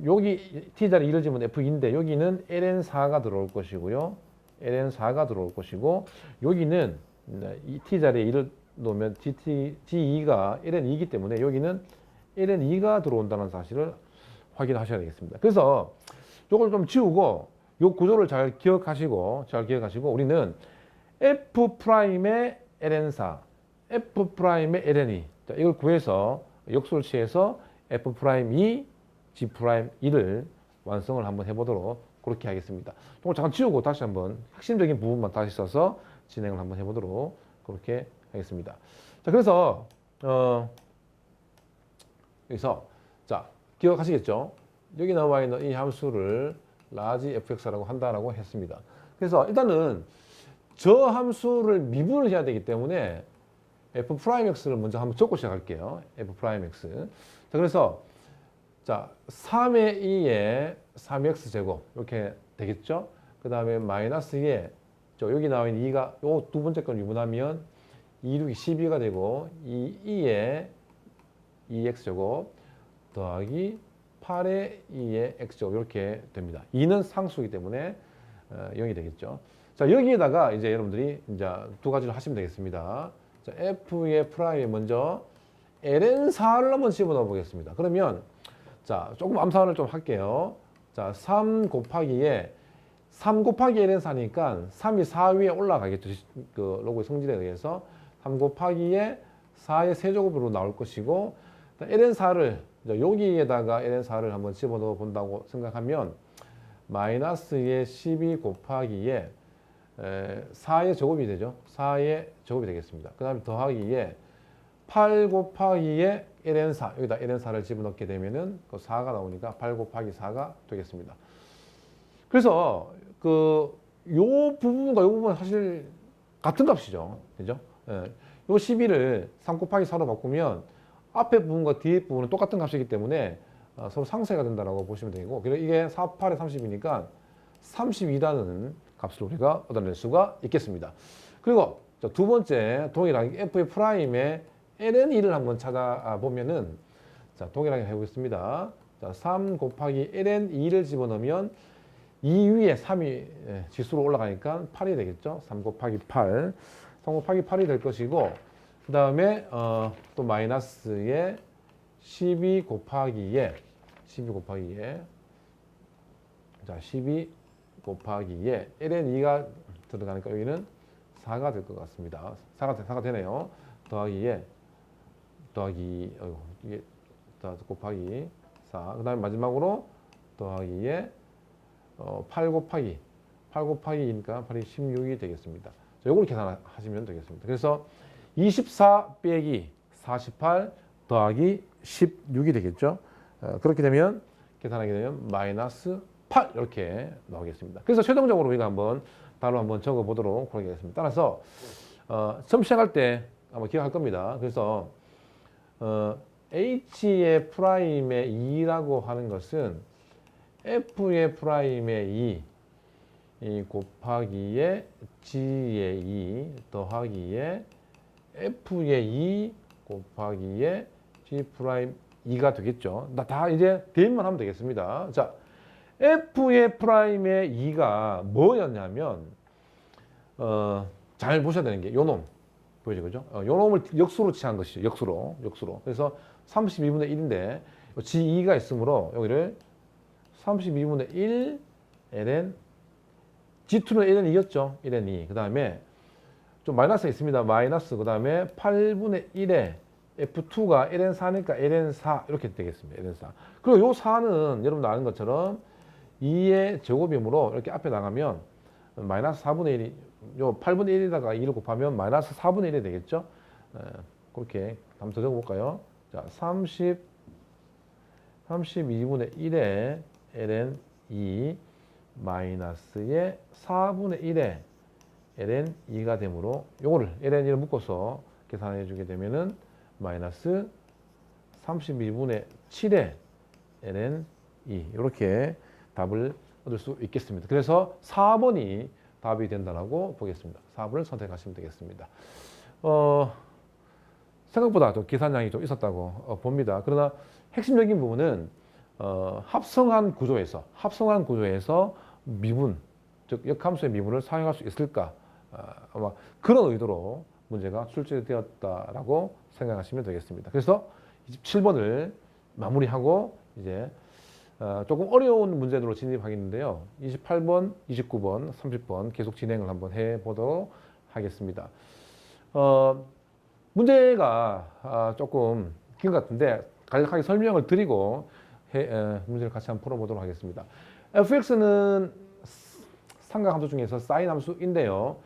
여기 T 자리 2를 집으면 F2인데 여기는 LN4가 들어올 것이고요. LN4가 들어올 것이고 여기는 이 T 자리에 2를 놓으면 G2가 LN2이기 때문에 여기는 LN2가 들어온다는 사실을 확인하셔야 되겠습니다. 그래서 이걸 좀 지우고 이 구조를 잘 기억하시고 우리는 F'의 LN4, F'의 LN2 자, 이걸 구해서 역수를 취해서 F'2, G'2를 완성을 한번 해보도록 그렇게 하겠습니다. 이걸 잠깐 지우고 다시 한번 핵심적인 부분만 다시 써서 진행을 한번 해보도록 그렇게 하겠습니다. 자, 그래서 여기서 자 기억하시겠죠? 여기 나와 있는 이 함수를 라지 fx라고 한다라고 했습니다. 그래서 일단은 저 함수를 미분을 해야 되기 때문에 f'x를 먼저 한번 적고 시작할게요. f'x. 자, 그래서 자 3의 2에 3x 제곱 이렇게 되겠죠? 그 다음에 마이너스 2에 여기 나와 있는 2가 요 두 번째 건 유분하면 2, 6이 12가 되고 2에 2x 제곱 더하기 8의 2의 x제곱 이렇게 됩니다. 2는 상수이기 때문에 0이 되겠죠. 자, 여기에다가 이제 여러분들이 이제 두 가지를 하시면 되겠습니다. 자, f의 프라임에 먼저 ln4를 한번 집어넣어 보겠습니다. 그러면 자, 조금 암산을 좀 할게요. 자, 3 곱하기 ln4니까 3이 4 위에 올라가겠죠. 그 로그의 성질에 의해서 3 곱하기에 4의 세제곱으로 나올 것이고 ln4를 여기에다가 ln4를 한번 집어넣어 본다고 생각하면 마이너스의 12 곱하기에 4의 제곱이 되죠. 4의 제곱이 되겠습니다. 그 다음에 더하기에 8 곱하기에 ln4 여기다 ln4를 집어넣게 되면은 그 4가 나오니까 8 곱하기 4가 되겠습니다. 그래서 그 요 부분과 요 부분은 사실 같은 값이죠. 그죠? 요 12를 3 곱하기 4로 바꾸면 앞에 부분과 뒤에 부분은 똑같은 값이기 때문에 서로 상쇄가 된다고 보시면 되고 그리고 이게 4, 8에 30이니까 32라는 값을 우리가 얻어낼 수가 있겠습니다. 그리고 두 번째 동일하게 f의 프라임의 ln2를 한번 찾아보면은 자, 동일하게 해보겠습니다. 자, 3 곱하기 ln2를 집어넣으면 2 위에 3이 지수로 올라가니까 8이 되겠죠. 3 곱하기 8. 3 곱하기 8이 될 것이고 그 다음에 또 마이너스에 12 곱하기에 자 12 곱하기에 ln2가 들어가니까 여기는 4가 될 것 같습니다. 4가 되네요. 더하기 이게 곱하기 4. 그 다음에 마지막으로 더하기에 8 곱하기니까 8이 16이 되겠습니다. 자, 요걸 계산하시면 되겠습니다. 그래서 24 빼기 48 더하기 16이 되겠죠. 그렇게 되면 계산하게 되면 마이너스 8 이렇게 나오겠습니다. 그래서 최종적으로 우리가 한번 바로 한번 적어 보도록 하겠습니다. 따라서 처음 시작할 때 아마 기억할 겁니다. 그래서 h의 프라임의 2라고 하는 것은 f의 프라임의 2 곱하기에 g의 2 더하기에 f의 2 곱하기에 g 프라임 2가 되겠죠. 다 이제 대입만 하면 되겠습니다. 자, f의 프라임의 2가 뭐였냐면 잘 보셔야 되는 게 요 놈 보이죠, 그죠? 요 놈을 역수로 취한 것이죠. 역수로. 그래서 32분의 1인데 g2가 있으므로 여기를 32분의 1 ln G2는 ln2였죠. ln2. 그 다음에 좀 마이너스가 있습니다. 마이너스 그 다음에 8분의 1에 F2가 ln4니까 ln4 이렇게 되겠습니다. ln4. 그리고 요 4는 여러분 아는 것처럼 2의 제곱이므로 이렇게 앞에 나가면 마이너스 4분의 1이 요 8분의 1에다가 2를 곱하면 마이너스 4분의 1이 되겠죠. 그렇게 한번 더 적어볼까요? 자, 32분의 1에 ln 2 마이너스의 4분의 1에 ln 2가 되므로 요거를 ln 2를 묶어서 계산해 주게 되면은 마이너스 32분의 7에 ln 2 이렇게 답을 얻을 수 있겠습니다. 그래서 4번이 답이 된다고 보겠습니다. 4번을 선택하시면 되겠습니다. 생각보다 좀 계산량이 좀 있었다고 봅니다. 그러나 핵심적인 부분은 합성한 구조에서 미분, 즉 역함수의 미분을 사용할 수 있을까? 아마 그런 의도로 문제가 출제되었다라고 생각하시면 되겠습니다. 그래서 27번을 마무리하고 이제 조금 어려운 문제들로 진입하겠는데요. 28번, 29번, 30번 계속 진행을 한번 해보도록 하겠습니다. 문제가 조금 긴 것 같은데 간략하게 설명을 드리고 문제를 같이 한번 풀어보도록 하겠습니다. fx는 삼각함수 중에서 사인 함수인데요.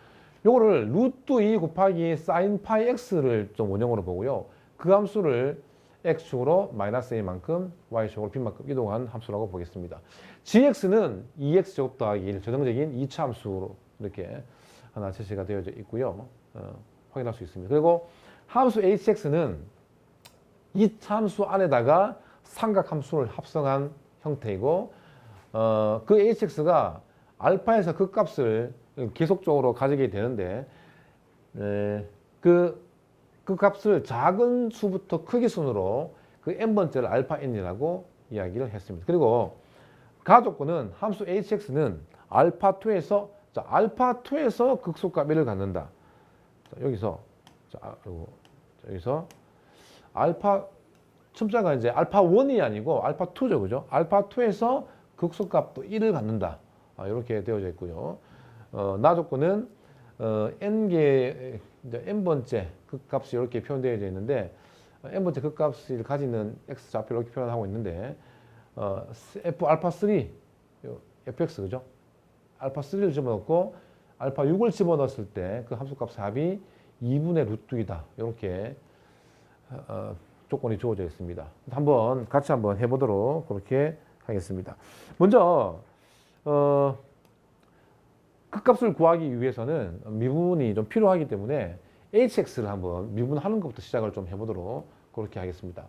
요거를 루트 2 곱하기 사인 파이 x를 좀 원형으로 보고요. 그 함수를 x축으로 마이너스 a만큼, y축으로 b만큼 이동한 함수라고 보겠습니다. gx는 2x제곱 더하기 1, 전형적인 2차 함수로 이렇게 하나 제시가 되어져 있고요. 확인할 수 있습니다. 그리고 함수 hx는 2차 함수 안에다가 삼각함수를 합성한 형태이고 그 hx가 알파에서 그 값을 계속적으로 가지게 되는데 그 값을 작은 수부터 크기 순으로 그 n번째를 알파 n이라고 이야기를 했습니다. 그리고 가조건은 함수 hx는 알파2에서 극소값 1을 갖는다. 자, 여기서 알파 첨자가 이제 알파1이 아니고 알파2죠. 그죠? 알파2에서 극소값도 1을 갖는다. 이렇게 되어져 있고요. 나 조건은 n개 n번째 극값이 이렇게 표현되어져 있는데 n번째 극값을 가지는 x 좌표를 이렇게 표현하고 있는데 f 알파3 fx 그죠? 알파3를 집어넣고 알파6을 집어넣었을 때 그 함수값 합이 2분의 루트 2다. 이렇게 조건이 주어져 있습니다. 같이 한번 해보도록 그렇게 하겠습니다. 먼저 극값을 구하기 위해서는 미분이 좀 필요하기 때문에 hx를 한번 미분하는 것부터 시작을 좀 해보도록 그렇게 하겠습니다.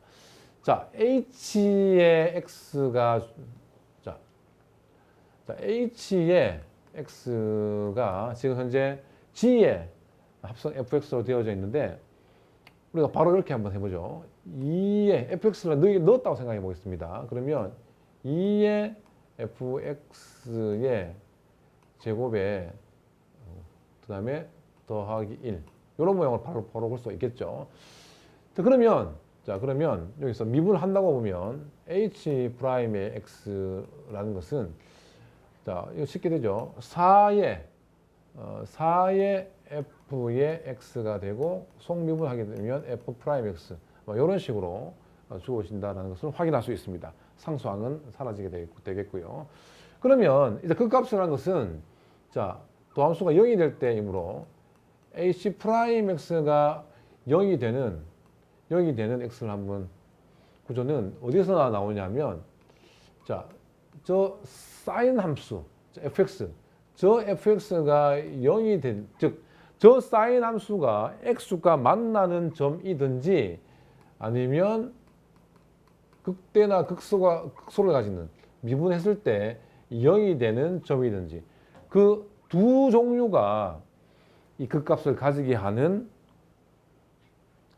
자, h의 x가 h의 x가 지금 현재 g의 합성 fx로 되어져 있는데 우리가 바로 이렇게 한번 해보죠. 2의 fx를 넣었다고 생각해 보겠습니다. 그러면 2의 fx의 제곱에 그 다음에 더하기 1 이런 모양을 바로 볼 수 있겠죠. 자, 그러면 여기서 미분을 한다고 보면 h 프라임의 x라는 것은 자 이거 쉽게 되죠. 4의 f의 x가 되고 속미분하게 되면 f 프라임 x 이런 식으로 주어진다는 것을 확인할 수 있습니다. 상수항은 사라지게 되겠고요. 그러면 이제 그 값이라는 것은 자 도함수가 0이 될 때이므로 h 프라임 x가 0이 되는 x를 한번 구조는 어디서 나오냐면 저 사인 함수 fx 저 fx가 0이 된 즉 저 사인 함수가 x가 만나는 점이든지 아니면 극대나 극소를 가지는 미분했을 때 0이 되는 점이든지 그 두 종류가 이 극값을 가지게 하는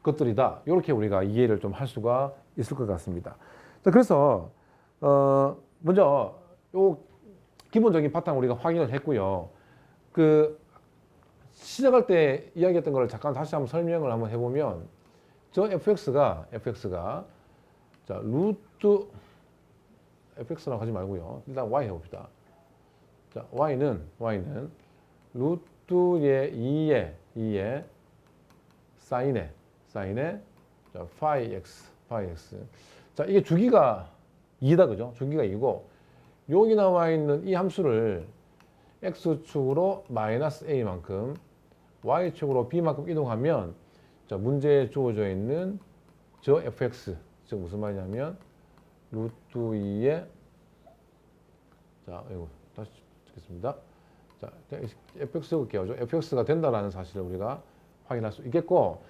것들이다. 이렇게 우리가 이해를 좀 할 수가 있을 것 같습니다. 자, 그래서 먼저 요 기본적인 바탕 우리가 확인을 했고요. 그 시작할 때 이야기했던 걸 잠깐 다시 한번 설명을 한번 해보면 저 fx가 자 루트 fx라고 하지 말고요. 일단 y 해봅시다. 자 y는 루트의 2의 사인에 자, 파이 x. 자, 이게 주기가 2다, 그죠? 주기가 2고, 여기 나와 있는 이 함수를 x축으로 마이너스 a만큼, y축으로 b만큼 이동하면, 자, 문제에 주어져 있는 저 fx, 즉 무슨 말이냐면, 루트 2의, 자, 이거 다시 찍겠습니다. 자, fx 적을게요. fx가 된다라는 사실을 우리가 확인할 수 있겠고,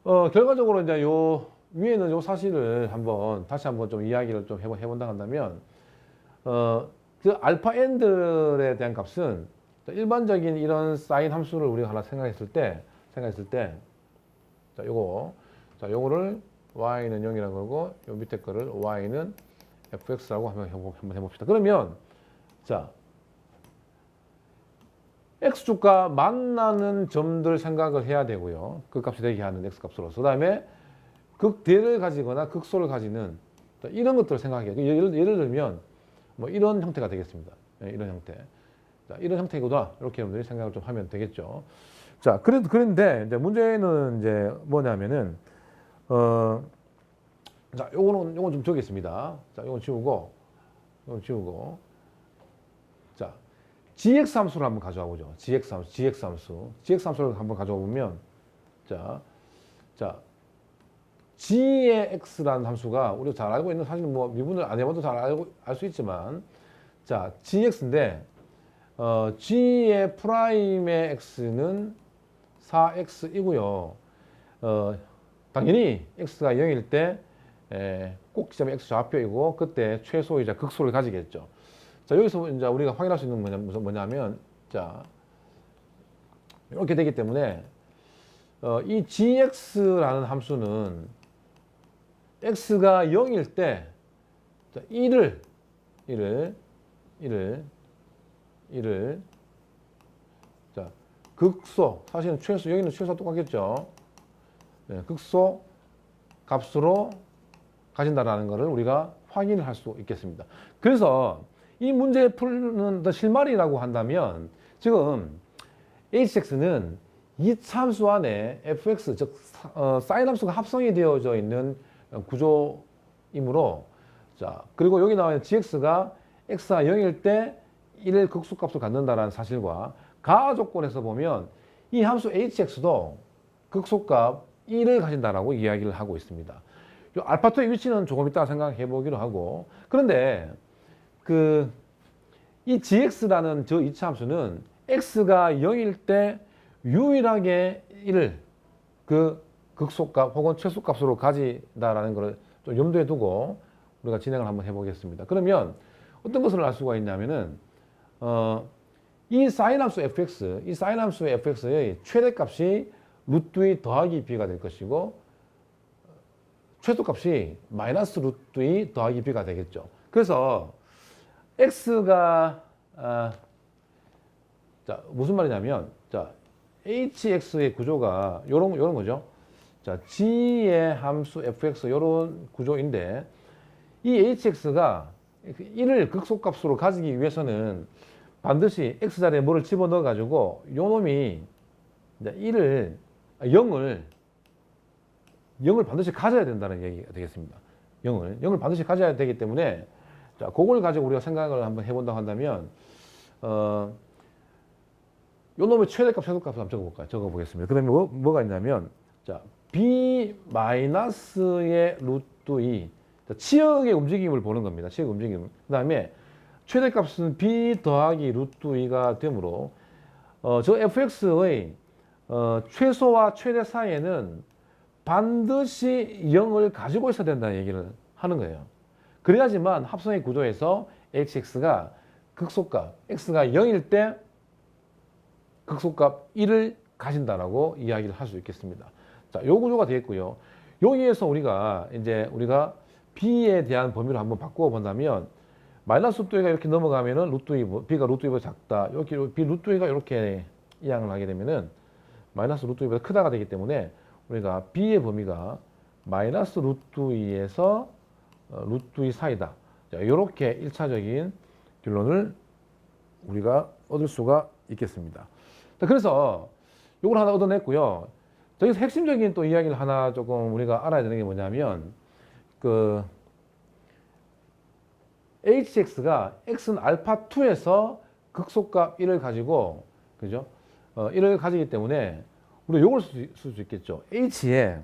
결과적으로 이제 요 위에는 요 사실을 다시 한번 좀 이야기를 좀 해본다 한다면, 그 알파 n들에 대한 값은 일반적인 이런 사인 함수를 우리가 하나 생각했을 때, 자, 요거를 y는 0이라고 하고, 요 밑에 거를 y는 fx라고 한번 해봅시다. 그러면, 자, x축과 만나는 점들 생각을 해야 되고요. 그 값이 되게 하는 x값으로서. 그 다음에 극대를 가지거나 극소를 가지는 이런 것들을 생각해요. 예를 들면 뭐 이런 형태가 되겠습니다. 이런 형태. 자, 이런 형태이거다. 이렇게 여러분들이 생각을 좀 하면 되겠죠. 자, 그런데 이제 문제는 이제 뭐냐면은 자, 요건 좀 적겠습니다. 자, 요건 지우고. 자, gx 함수를 한번 가져와 보죠. gx 함수를 한번 가져와 보면, 자, g의 x라는 함수가 우리가 잘 알고 있는, 사실 뭐 미분을 안 해봐도 잘 알 수 있지만, 자, gx인데, g의 프라임의 x는 4x이고요. 당연히 x가 0일 때 꼭지점이 x 좌표이고, 그때 최소이자 극소를 가지겠죠. 자, 여기서 이제 우리가 확인할 수 있는 뭐냐면, 자, 이렇게 되기 때문에, 이 gx라는 함수는 x가 0일 때, 자, 1을, 자, 극소, 사실은 최소, 여기는 최소가 똑같겠죠. 네, 극소 값으로 가진다라는 것을 우리가 확인을 할 수 있겠습니다. 그래서 이 문제 푸는 실마리라고 한다면, 지금 hx는 이 참수 안에 fx, 즉 사인 함수가 합성이 되어져 있는 구조이므로, 자, 그리고 여기 나와 있는 gx가 x가 0일 때 1을 극소값으로 갖는다라는 사실과 가하 조건에서 보면 이 함수 hx도 극소값 1을 가진다라고 이야기를 하고 있습니다. 이 알파2의 위치는 조금 이따 생각해 보기로 하고, 그런데 이 gx라는 저 이차 함수는 x가 0일 때 유일하게 1을 극소값 혹은 최소값으로 가진다라는 것을 좀 염두에 두고 우리가 진행을 한번 해보겠습니다. 그러면 어떤 것을 알 수가 있냐면은, 이 사인 함수 fx의 최대값이 루트 2 더하기 b가 될 것이고, 최소값이 마이너스 루트 2 더하기 b가 되겠죠. 그래서 x가 자, 무슨 말이냐면, 자, hx의 구조가 요런 거죠. 자, g의 함수 fx 요런 구조인데, 이 hx가 1을 극소값으로 가지기 위해서는 반드시 x자리에 뭐를 집어넣어 가지고 요 놈이 0을 반드시 가져야 된다는 얘기가 되겠습니다. 0을 반드시 가져야 되기 때문에, 자, 그걸 가지고 우리가 생각을 한번 해본다고 한다면, 요 놈의 최대값, 최소값을 한번 적어볼까요? 적어보겠습니다. 그 다음에 뭐가 있냐면, 자, b 마이너스의 루트 2. 자, 치역의 움직임을 보는 겁니다. 치역 움직임. 그 다음에 최대값은 b 더하기 루트 2가 되므로, 저 fx의 최소와 최대 사이에는 반드시 0을 가지고 있어야 된다는 얘기를 하는 거예요. 그래야지만 합성의 구조에서 hx가 극소값, x가 0일 때 극소값 1을 가진다라고 이야기를 할 수 있겠습니다. 자, 요 구조가 되겠고요. 여기에서 우리가 b에 대한 범위를 한번 바꾸어 본다면, 마이너스 루트 2가 이렇게 넘어가면은 b가 루트 2보다 작다. 이렇게 b 루트 2가 이렇게 이항을 하게 되면은 마이너스 루트 2보다 크다가 되기 때문에, 우리가 b의 범위가 마이너스 루트 2에서 루트 2 사이다. 자, 이렇게 1차적인 결론을 우리가 얻을 수가 있겠습니다. 자, 그래서 요걸 하나 얻어냈고요. 저기서 핵심적인 또 이야기를 하나 조금 우리가 알아야 되는 게 뭐냐면, 그, hx가 x는 알파2에서 극소값 1을 가지고, 그죠? 1을 가지기 때문에, 우리 요걸 쓸 수 있겠죠. h의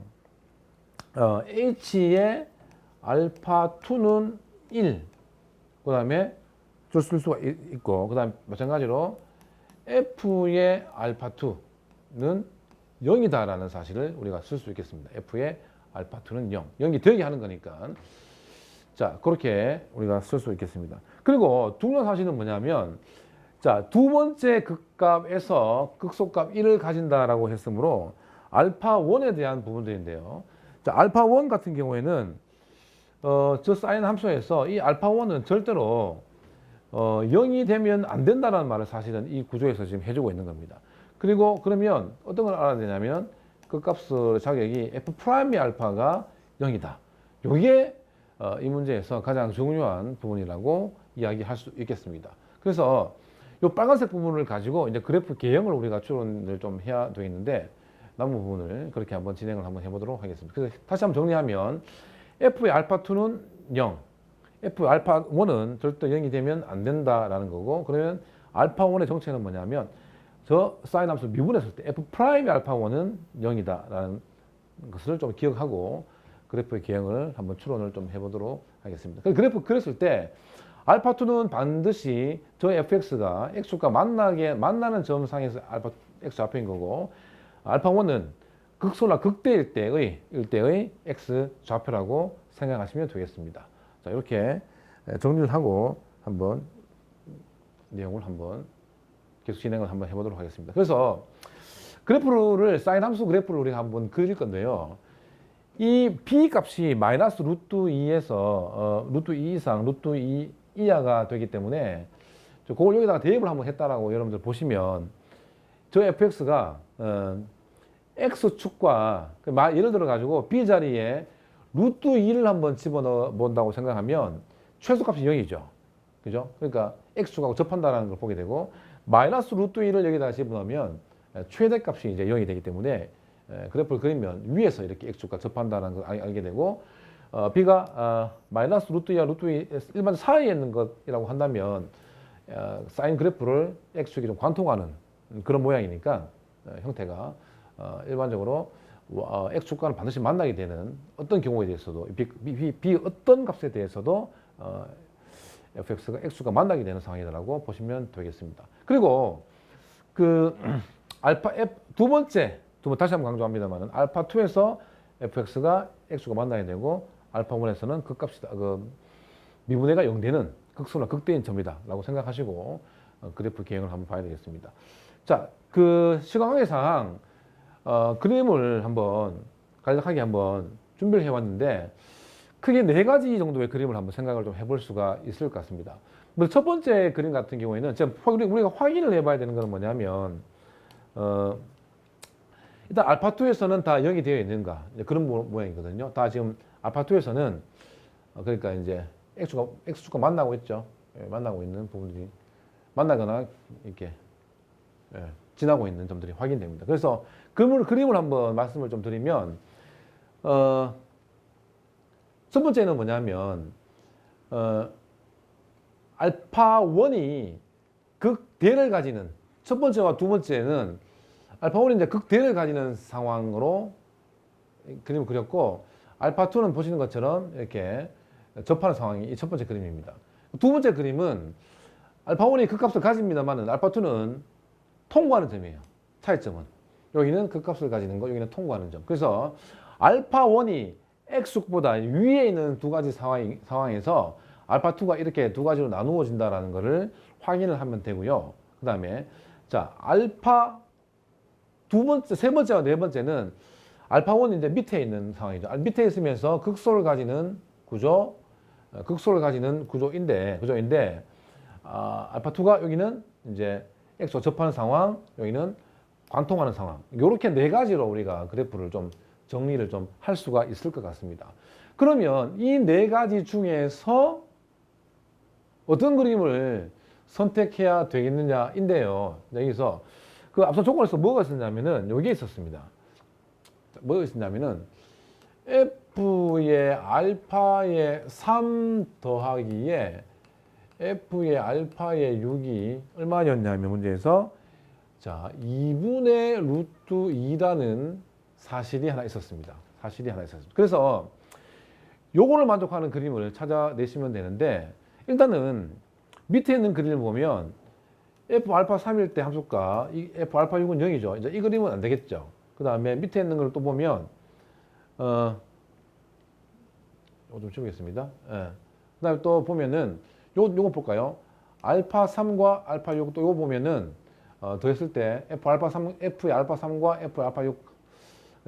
알파2는 1, 그 다음에 줄 수가 있고, 그 다음 마찬가지로 f의 알파2는 0이다라는 사실을 우리가 쓸 수 있겠습니다. f의 알파2는 0. 0이 되게 하는 거니까. 자, 그렇게 우리가 쓸 수 있겠습니다. 그리고 중요한 사실은 뭐냐면, 자, 두 번째 극값에서 극소값 1을 가진다라고 했으므로 알파1에 대한 부분들인데요. 자, 알파1 같은 경우에는 저 사인 함수에서 이 알파1은 절대로 0이 되면 안 된다는 말을 사실은 이 구조에서 지금 해주고 있는 겁니다. 그리고 그러면 어떤 걸 알아야 되냐면 그 값의 자격이 F'의 알파가 0이다. 요게 이 문제에서 가장 중요한 부분이라고 이야기할 수 있겠습니다. 그래서 이 빨간색 부분을 가지고 이제 그래프 개형을 우리가 추론을 좀 해야 되겠는데 남은 부분을 그렇게 한번 진행을 한번 해보도록 하겠습니다. 그래서 다시 한번 정리하면 F의 알파2는 0, F 알파1은 절대 0이 되면 안 된다라는 거고, 그러면 알파1의 정체는 뭐냐면 저 사인 함수 미분했을 때 F'의 알파1은 0이다라는 것을 좀 기억하고 그래프의 개형을 한번 추론을 좀 해보도록 하겠습니다. 그래프 그렸을 때 알파2는 반드시 저 fx가 x축과 만나는 점상에서 알파 x 좌표인 거고, 알파1은 극소나 극대일 때의 x 좌표라고 생각하시면 되겠습니다. 자, 이렇게 정리를 하고 한번 내용을 한번 계속 진행을 한번 해보도록 하겠습니다. 그래서 그래프를 사인 함수 그래프를 우리가 한번 그릴 건데요. 이 b 값이 마이너스 루트 2에서 루트 2 이상 루트 2 이하가 되기 때문에 그걸 여기다가 대입을 한번 했다라고 여러분들 보시면 저 fx가 x축과 예를 들어 가지고 b 자리에 루트 2를 한번 집어넣어 본다고 생각하면 최소값이 0이죠. 그죠? 그러니까 x축하고 접한다는 걸 보게 되고, 마이너스 루트 2를 여기다가 집어넣으면 최대값이 이제 0이 되기 때문에 그래프를 그리면 위에서 이렇게 x축과 접한다는 걸 알게 되고, b가 마이너스 루트 2와 루트 2 일반 사이에 있는 것이라고 한다면 사인 그래프를 x축이 좀 관통하는 그런 모양이니까 형태가 일반적으로 x축과는 반드시 만나게 되는 어떤 경우에 대해서도 b 어떤 값에 대해서도 fx가 x축과 만나게 되는 상황이라고 보시면 되겠습니다. 그리고 그 알파 f 두 번째 다시 한번 강조합니다만은 알파2에서 fx가 x축과 만나게 되고 알파1에서는 그 값이 미분해가 0되는 극소나 극대인 점이다라고 생각하시고 그래프 개형을 한번 봐야 되겠습니다. 자, 그 시간 관계상 그림을 한번 간략하게 한번 준비를 해왔는데 크게 4가지 정도의 그림을 한번 생각을 좀 해볼 수가 있을 것 같습니다. 첫 번째 그림 같은 경우에는 우리가 확인을 해봐야 되는 건 뭐냐면 일단 알파2에서는 다 0이 되어 있는가, 그런 모양이거든요. 다 지금 알파2에서는 그러니까 이제 x축과 만나고 있죠. 만나고 있는 부분들이 만나거나 이렇게 지나고 있는 점들이 확인됩니다. 그래서 그림을 한번 말씀을 좀 드리면 첫 번째는 뭐냐면 알파1이 극대를 가지는, 첫 번째와 두 번째는 알파1이 이제 극대를 가지는 상황으로 그림을 그렸고, 알파2는 보시는 것처럼 이렇게 접하는 상황이 이 첫 번째 그림입니다. 두 번째 그림은 알파1이 극값을 가집니다만 알파2는 통과하는 점이에요. 차이점은. 여기는 극값을 가지는 거, 여기는 통과하는 점. 그래서 알파1이 x축보다 위에 있는 두 가지 상황에서 알파2가 이렇게 두 가지로 나누어진다는 것을 확인을 하면 되고요. 그 다음에 자, 세 번째와 네 번째는 알파1이 이제 밑에 있는 상황이죠. 밑에 있으면서 극소를 가지는 구조인데 알파2가 여기는 이제 x와 접하는 상황, 여기는 관통하는 상황. 이렇게 4가지로 우리가 그래프를 좀 정리를 좀 할 수가 있을 것 같습니다. 그러면 이 4가지 중에서 어떤 그림을 선택해야 되겠느냐인데요. 여기서 그 앞선 조건에서 뭐가 있었냐면은 여기에 있었습니다. 뭐가 있었냐면은 F의 알파의 3 더하기에 F의 알파의 6이 얼마였냐면 문제에서 자 2분의 루트 2라는 사실이 하나 있었습니다. 사실이 하나 있었습니다. 그래서 요거를 만족하는 그림을 찾아내시면 되는데 일단은 밑에 있는 그림을 보면 F 알파 3일 때 함수가 이 F 알파 6은 0이죠. 이제 이 그림은 안 되겠죠. 그 다음에 밑에 있는 걸 또 보면 이거 좀 지우겠습니다. 예. 그 다음에 또 보면은 요거 볼까요? 알파 3과 알파 6 또 요거 보면은 더했을 때 F 알파 3, F의 알파 3과 F 알파 6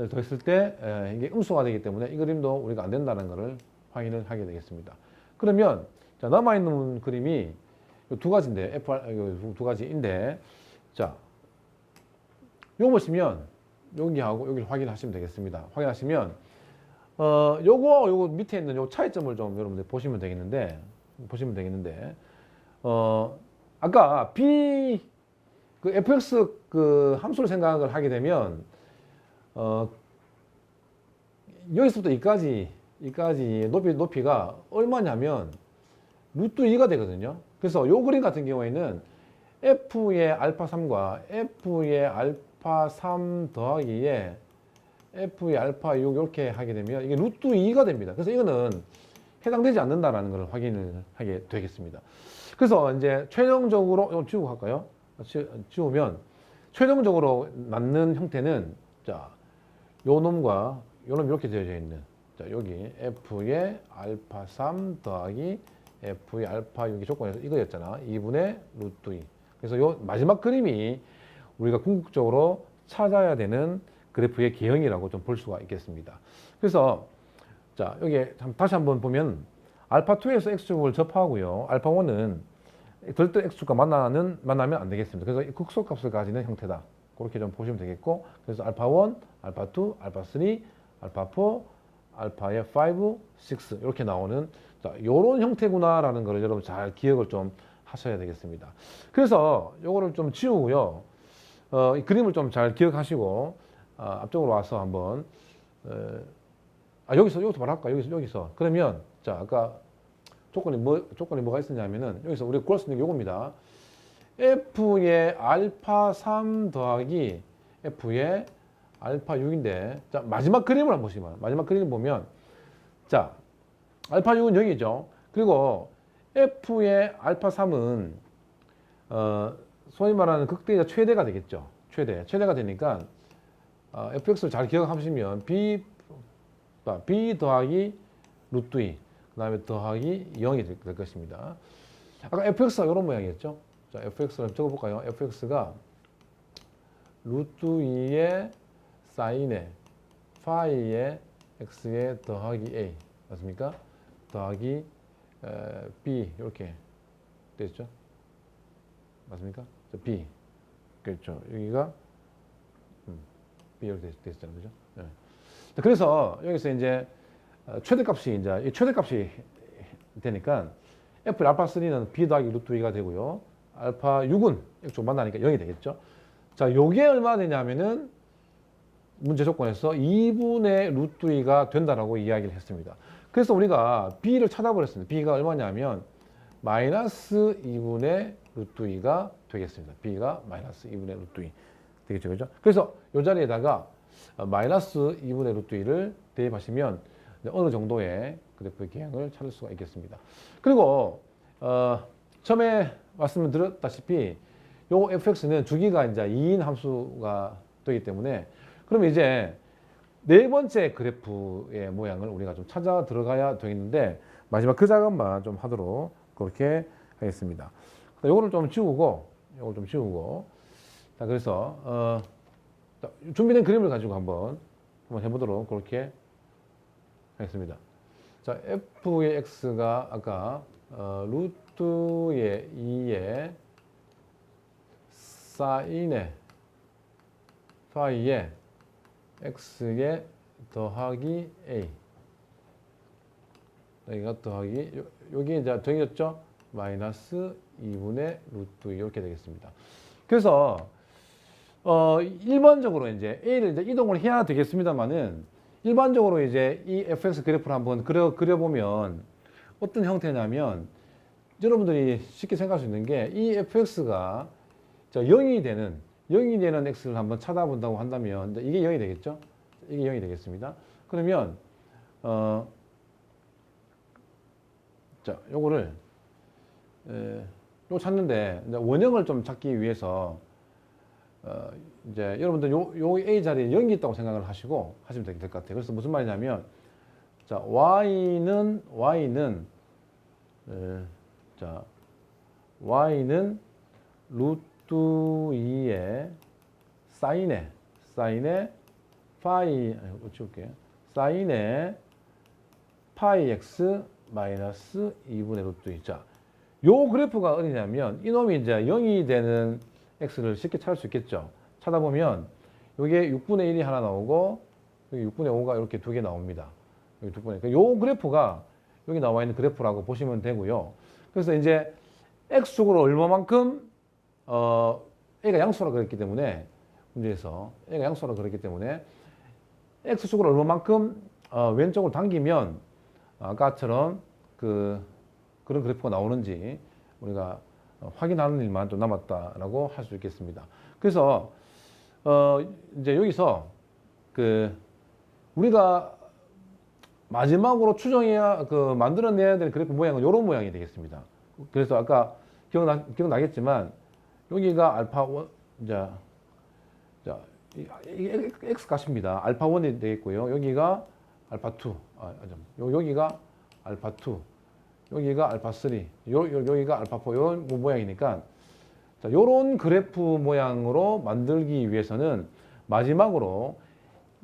더했을 때 이게 음수가 되기 때문에 이 그림도 우리가 안 된다는 것을 확인을 하게 되겠습니다. 그러면 자, 남아있는 그림이 두 가지인데 두 가지인데 자 요거 보시면 여기하고 여기를 확인하시면 되겠습니다. 확인하시면 요거 밑에 있는 요 차이점을 좀 여러분들 보시면 되겠는데 아까 b 그 fx 그 함수를 생각을 하게 되면 여기서부터 이까지 높이가 얼마냐면 루트 2가 되거든요. 그래서 요 그림 같은 경우에는 f의 알파 3과 f의 알파 3 더하기에 f의 알파 6 이렇게 하게 되면 이게 루트 2가 됩니다. 그래서 이거는 해당되지 않는다라는 걸 확인을 하게 되겠습니다. 그래서 이제 최종적으로 좀 지우고 할까요? 지우면 최종적으로 맞는 형태는 자, 요 놈과 요 놈 이렇게 되어져 있는 자, 여기 f의 알파 3 더하기 f의 알파 6이 조건에서 이거였잖아. 2분의 루트 2. 그래서 요 마지막 그림이 우리가 궁극적으로 찾아야 되는 그래프의 개형이라고 좀 볼 수가 있겠습니다. 그래서 자, 여기 다시 한번 보면 알파2에서 x축을 접하고요. 알파1은 절대 x축과 만나면 안 되겠습니다. 그래서 극소값을 가지는 형태다. 그렇게 좀 보시면 되겠고, 그래서 알파1, 알파2, 알파3, 알파4, 알파의 5, 6 이렇게 나오는 자, 요런 형태구나라는 것을 여러분 잘 기억을 좀 하셔야 되겠습니다. 그래서 요거를 좀 지우고요. 이 그림을 좀 잘 기억하시고 앞쪽으로 와서 한번 여기서 바로 할까? 여기서 그러면 자 아까 조건이 뭐가 있었냐면은 여기서 우리가 구할 수 있는 게 요겁니다. F의 알파 3 더하기 F의 알파 6인데 자 마지막 그림을 한번 보시면 마지막 그림을 보면 자 알파 6은 0이죠. 그리고 F의 알파 3은 소위 말하는 극대의 최대가 되겠죠. 최대가 되니까 fx를 잘 기억하시면 b 더하기 루트 2, 그 다음에 더하기 0이 될 것입니다. 아까 fx가 이런 모양이었죠. 자, fx를 적어볼까요? fx가 루트 2의 사인에 파이의 x에 더하기 a 맞습니까? 더하기 b 이렇게 됐죠? 맞습니까? b 그렇죠. 여기가 b 이렇게 됐잖아요, 그죠? 네. 그래서 여기서 이제 최대값이 되니까 f 알파 3는 b 더하기 루트 2가 되고요. 알파 6은 x축 만나니까 0이 되겠죠. 자, 요게 얼마 되냐면은 문제 조건에서 2분의 루트 2가 된다라고 이야기를 했습니다. 그래서 우리가 b를 찾아버렸습니다. b가 얼마냐면 마이너스 2분의 루트 2가 되겠습니다. b가 마이너스 2분의 루트 2 되겠죠, 그죠? 그래서 이 자리에다가 마이너스 2분의 루트 2를 대입하시면 어느 정도의 그래프의 개형을 찾을 수가 있겠습니다. 그리고 처음에 말씀드렸다시피 요 fx는 주기가 이제 2인 함수가 되기 때문에 그럼 이제 네 번째 그래프의 모양을 우리가 좀 찾아 들어가야 되겠는데 마지막 그 작업만 좀 하도록 그렇게 하겠습니다. 요거를 좀 지우고 자 그래서 준비된 그림을 가지고 한번 해보도록 그렇게 하겠습니다. 자 f의 x가 아까 루트의 2의 사인의 파이의 x에 더하기 a 여기가 더하기 여기 이제 정해졌죠? 마이너스 2분의 루트 2 이렇게 되겠습니다. 그래서 일반적으로 이제 A를 이제 이동을 해야 되겠습니다만은 일반적으로 이제 이 fx 그래프를 한번 그려보면 어떤 형태냐면 여러분들이 쉽게 생각할 수 있는 게 이 fx가 0이 되는 x를 한번 찾아본다고 한다면 이게 0이 되겠죠? 이게 0이 되겠습니다. 그러면 자, 요거를 요 찾는데 이제 원형을 좀 찾기 위해서 이제 여러분들 요 A 자리에 0이 있다고 생각을 하시고 하시면 될 것 같아요. 그래서 무슨 말이냐면 자, y는 자, y는 루트 2의 사인의 파이 치울게요. 사인의 파이 x 마이너스 2분의 루트 2. 자, 요 그래프가 어디냐면 이놈이 이제 0이 되는 x를 쉽게 찾을 수 있겠죠. 찾아보면 여기에 6분의 1이 하나 나오고 여기 6분의 5가 이렇게 두 개 나옵니다. 여기 두 분의. 요 그래프가 여기 나와 있는 그래프라고 보시면 되고요. 그래서 이제 x축으로 얼마만큼 a가 양수라 그랬기 때문에 문제에서 a가 양수라 그랬기 때문에 x축으로 얼마만큼 왼쪽으로 당기면 아까처럼 그런 그래프가 나오는지 우리가 확인하는 일만 좀 남았다라고 할 수 있겠습니다. 그래서 이제 여기서 우리가 마지막으로 추정해야 만들어내야 될 그래프 모양은 이런 모양이 되겠습니다. 그래서 아까 기억나겠지만 여기가 알파 1, 자 이게 x 값입니다. 알파 1이 되겠고요. 여기가 알파 2, 여기가 알파 2, 여기가 알파 3, 여기가 알파 4 이런 모양이니까 자, 이런 그래프 모양으로 만들기 위해서는 마지막으로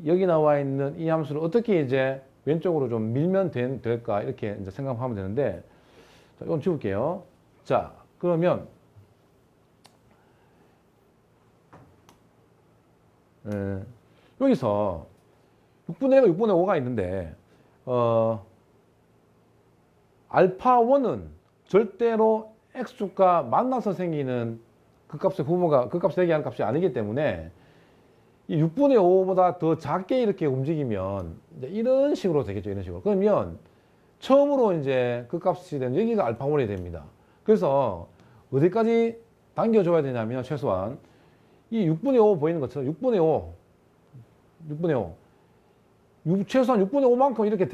여기 나와 있는 이 함수를 어떻게 이제 왼쪽으로 좀 밀면 될까 이렇게 이제 생각하면 되는데 자, 이건 지울게요. 자, 그러면 여기서 6분의 1과 6분의 5가 있는데 알파 1은 절대로 x축과 만나서 생기는 극값의 부모가 극값을 얘기하는 값이 아니기 때문에 이 6분의 5보다 더 작게 이렇게 움직이면 이제 이런 식으로 되겠죠. 이런 식으로. 그러면 처음으로 이제 극값이 되는 여기가 알파 1이 됩니다. 그래서 어디까지 당겨줘야 되냐면 최소한 이 6분의 5 보이는 것처럼 6분의 5 최소한 6분의 5만큼 이렇게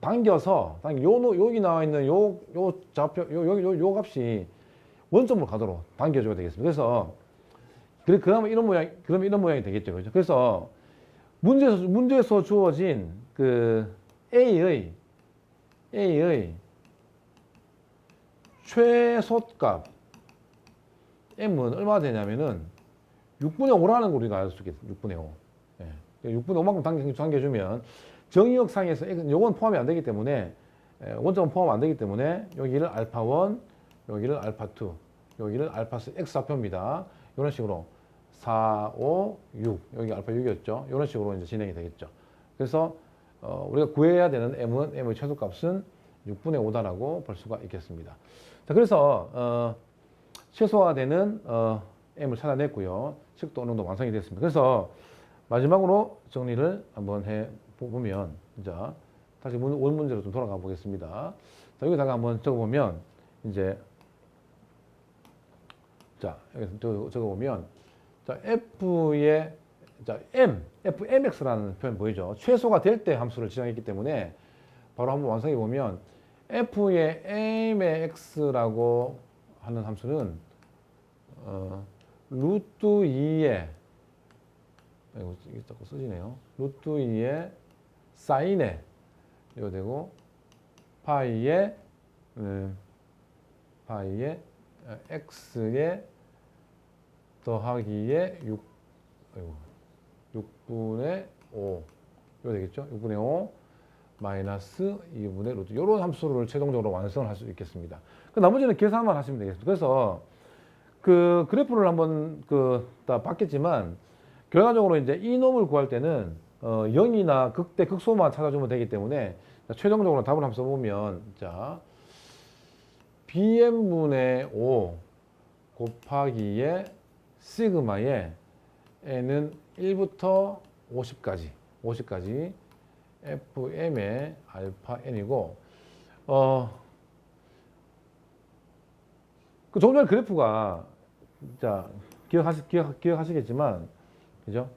당겨서 여기 나와 있는 요 좌표 요 값이 원점으로 가도록 당겨줘야 되겠습니다. 그래서 그러면 이런 모양이 되겠죠. 그렇죠? 그래서 문제에서 주어진 A의 최소값 M은 얼마나 되냐면은 6분의 5라는 걸 우리가 알 수 있겠습니다. 6분의 5. 예. 6분의 5만큼 당겨주면 정의역 상에서 요건 포함이 안 되기 때문에 원점은 포함 안 되기 때문에 여기를 알파 1, 여기를 알파 2, 여기를 알파 3, x 좌표입니다. 이런 식으로 4, 5, 6 여기 알파 6이었죠. 이런 식으로 이제 진행이 되겠죠. 그래서 우리가 구해야 되는 m의 최소값은 6분의 5다라고 볼 수가 있겠습니다. 자, 그래서 최소화되는 m을 찾아냈고요. 식도 어느 정도 완성이 됐습니다. 그래서 마지막으로 정리를 한번 해보면 자, 다시 원 문제로 좀 돌아가 보겠습니다. 자, 여기다가 한번 적어보면 이제 자, 여기서 적어보면 자, f의 자, fmx라는 표현 보이죠? 최소가 될 때 함수를 지정했기 때문에 바로 한번 완성해 보면 f의 m의 x라고 하는 함수는 루트 2의 이게 자꾸 쓰지네요. 루트 2의 사인에 이거 되고 파이의 x의 더하기의 6분의 5 이거 되겠죠? 6분의 5 마이너스 2분의 루트 이런 함수를 최종적으로 완성을 할 수 있겠습니다. 나머지는 계산만 하시면 되겠습니다. 그래서 그래프를 한번 다 봤겠지만 결과적으로 이제 이 놈을 구할 때는 0이나 극대 극소만 찾아주면 되기 때문에 최종적으로 답을 한번 써보면 자 bm분의 5 곱하기의 시그마의 n은 1부터 50까지 fm의 알파 n이고, 그 조금 전에 그래프가, 자, 기억하시겠지만, 그죠?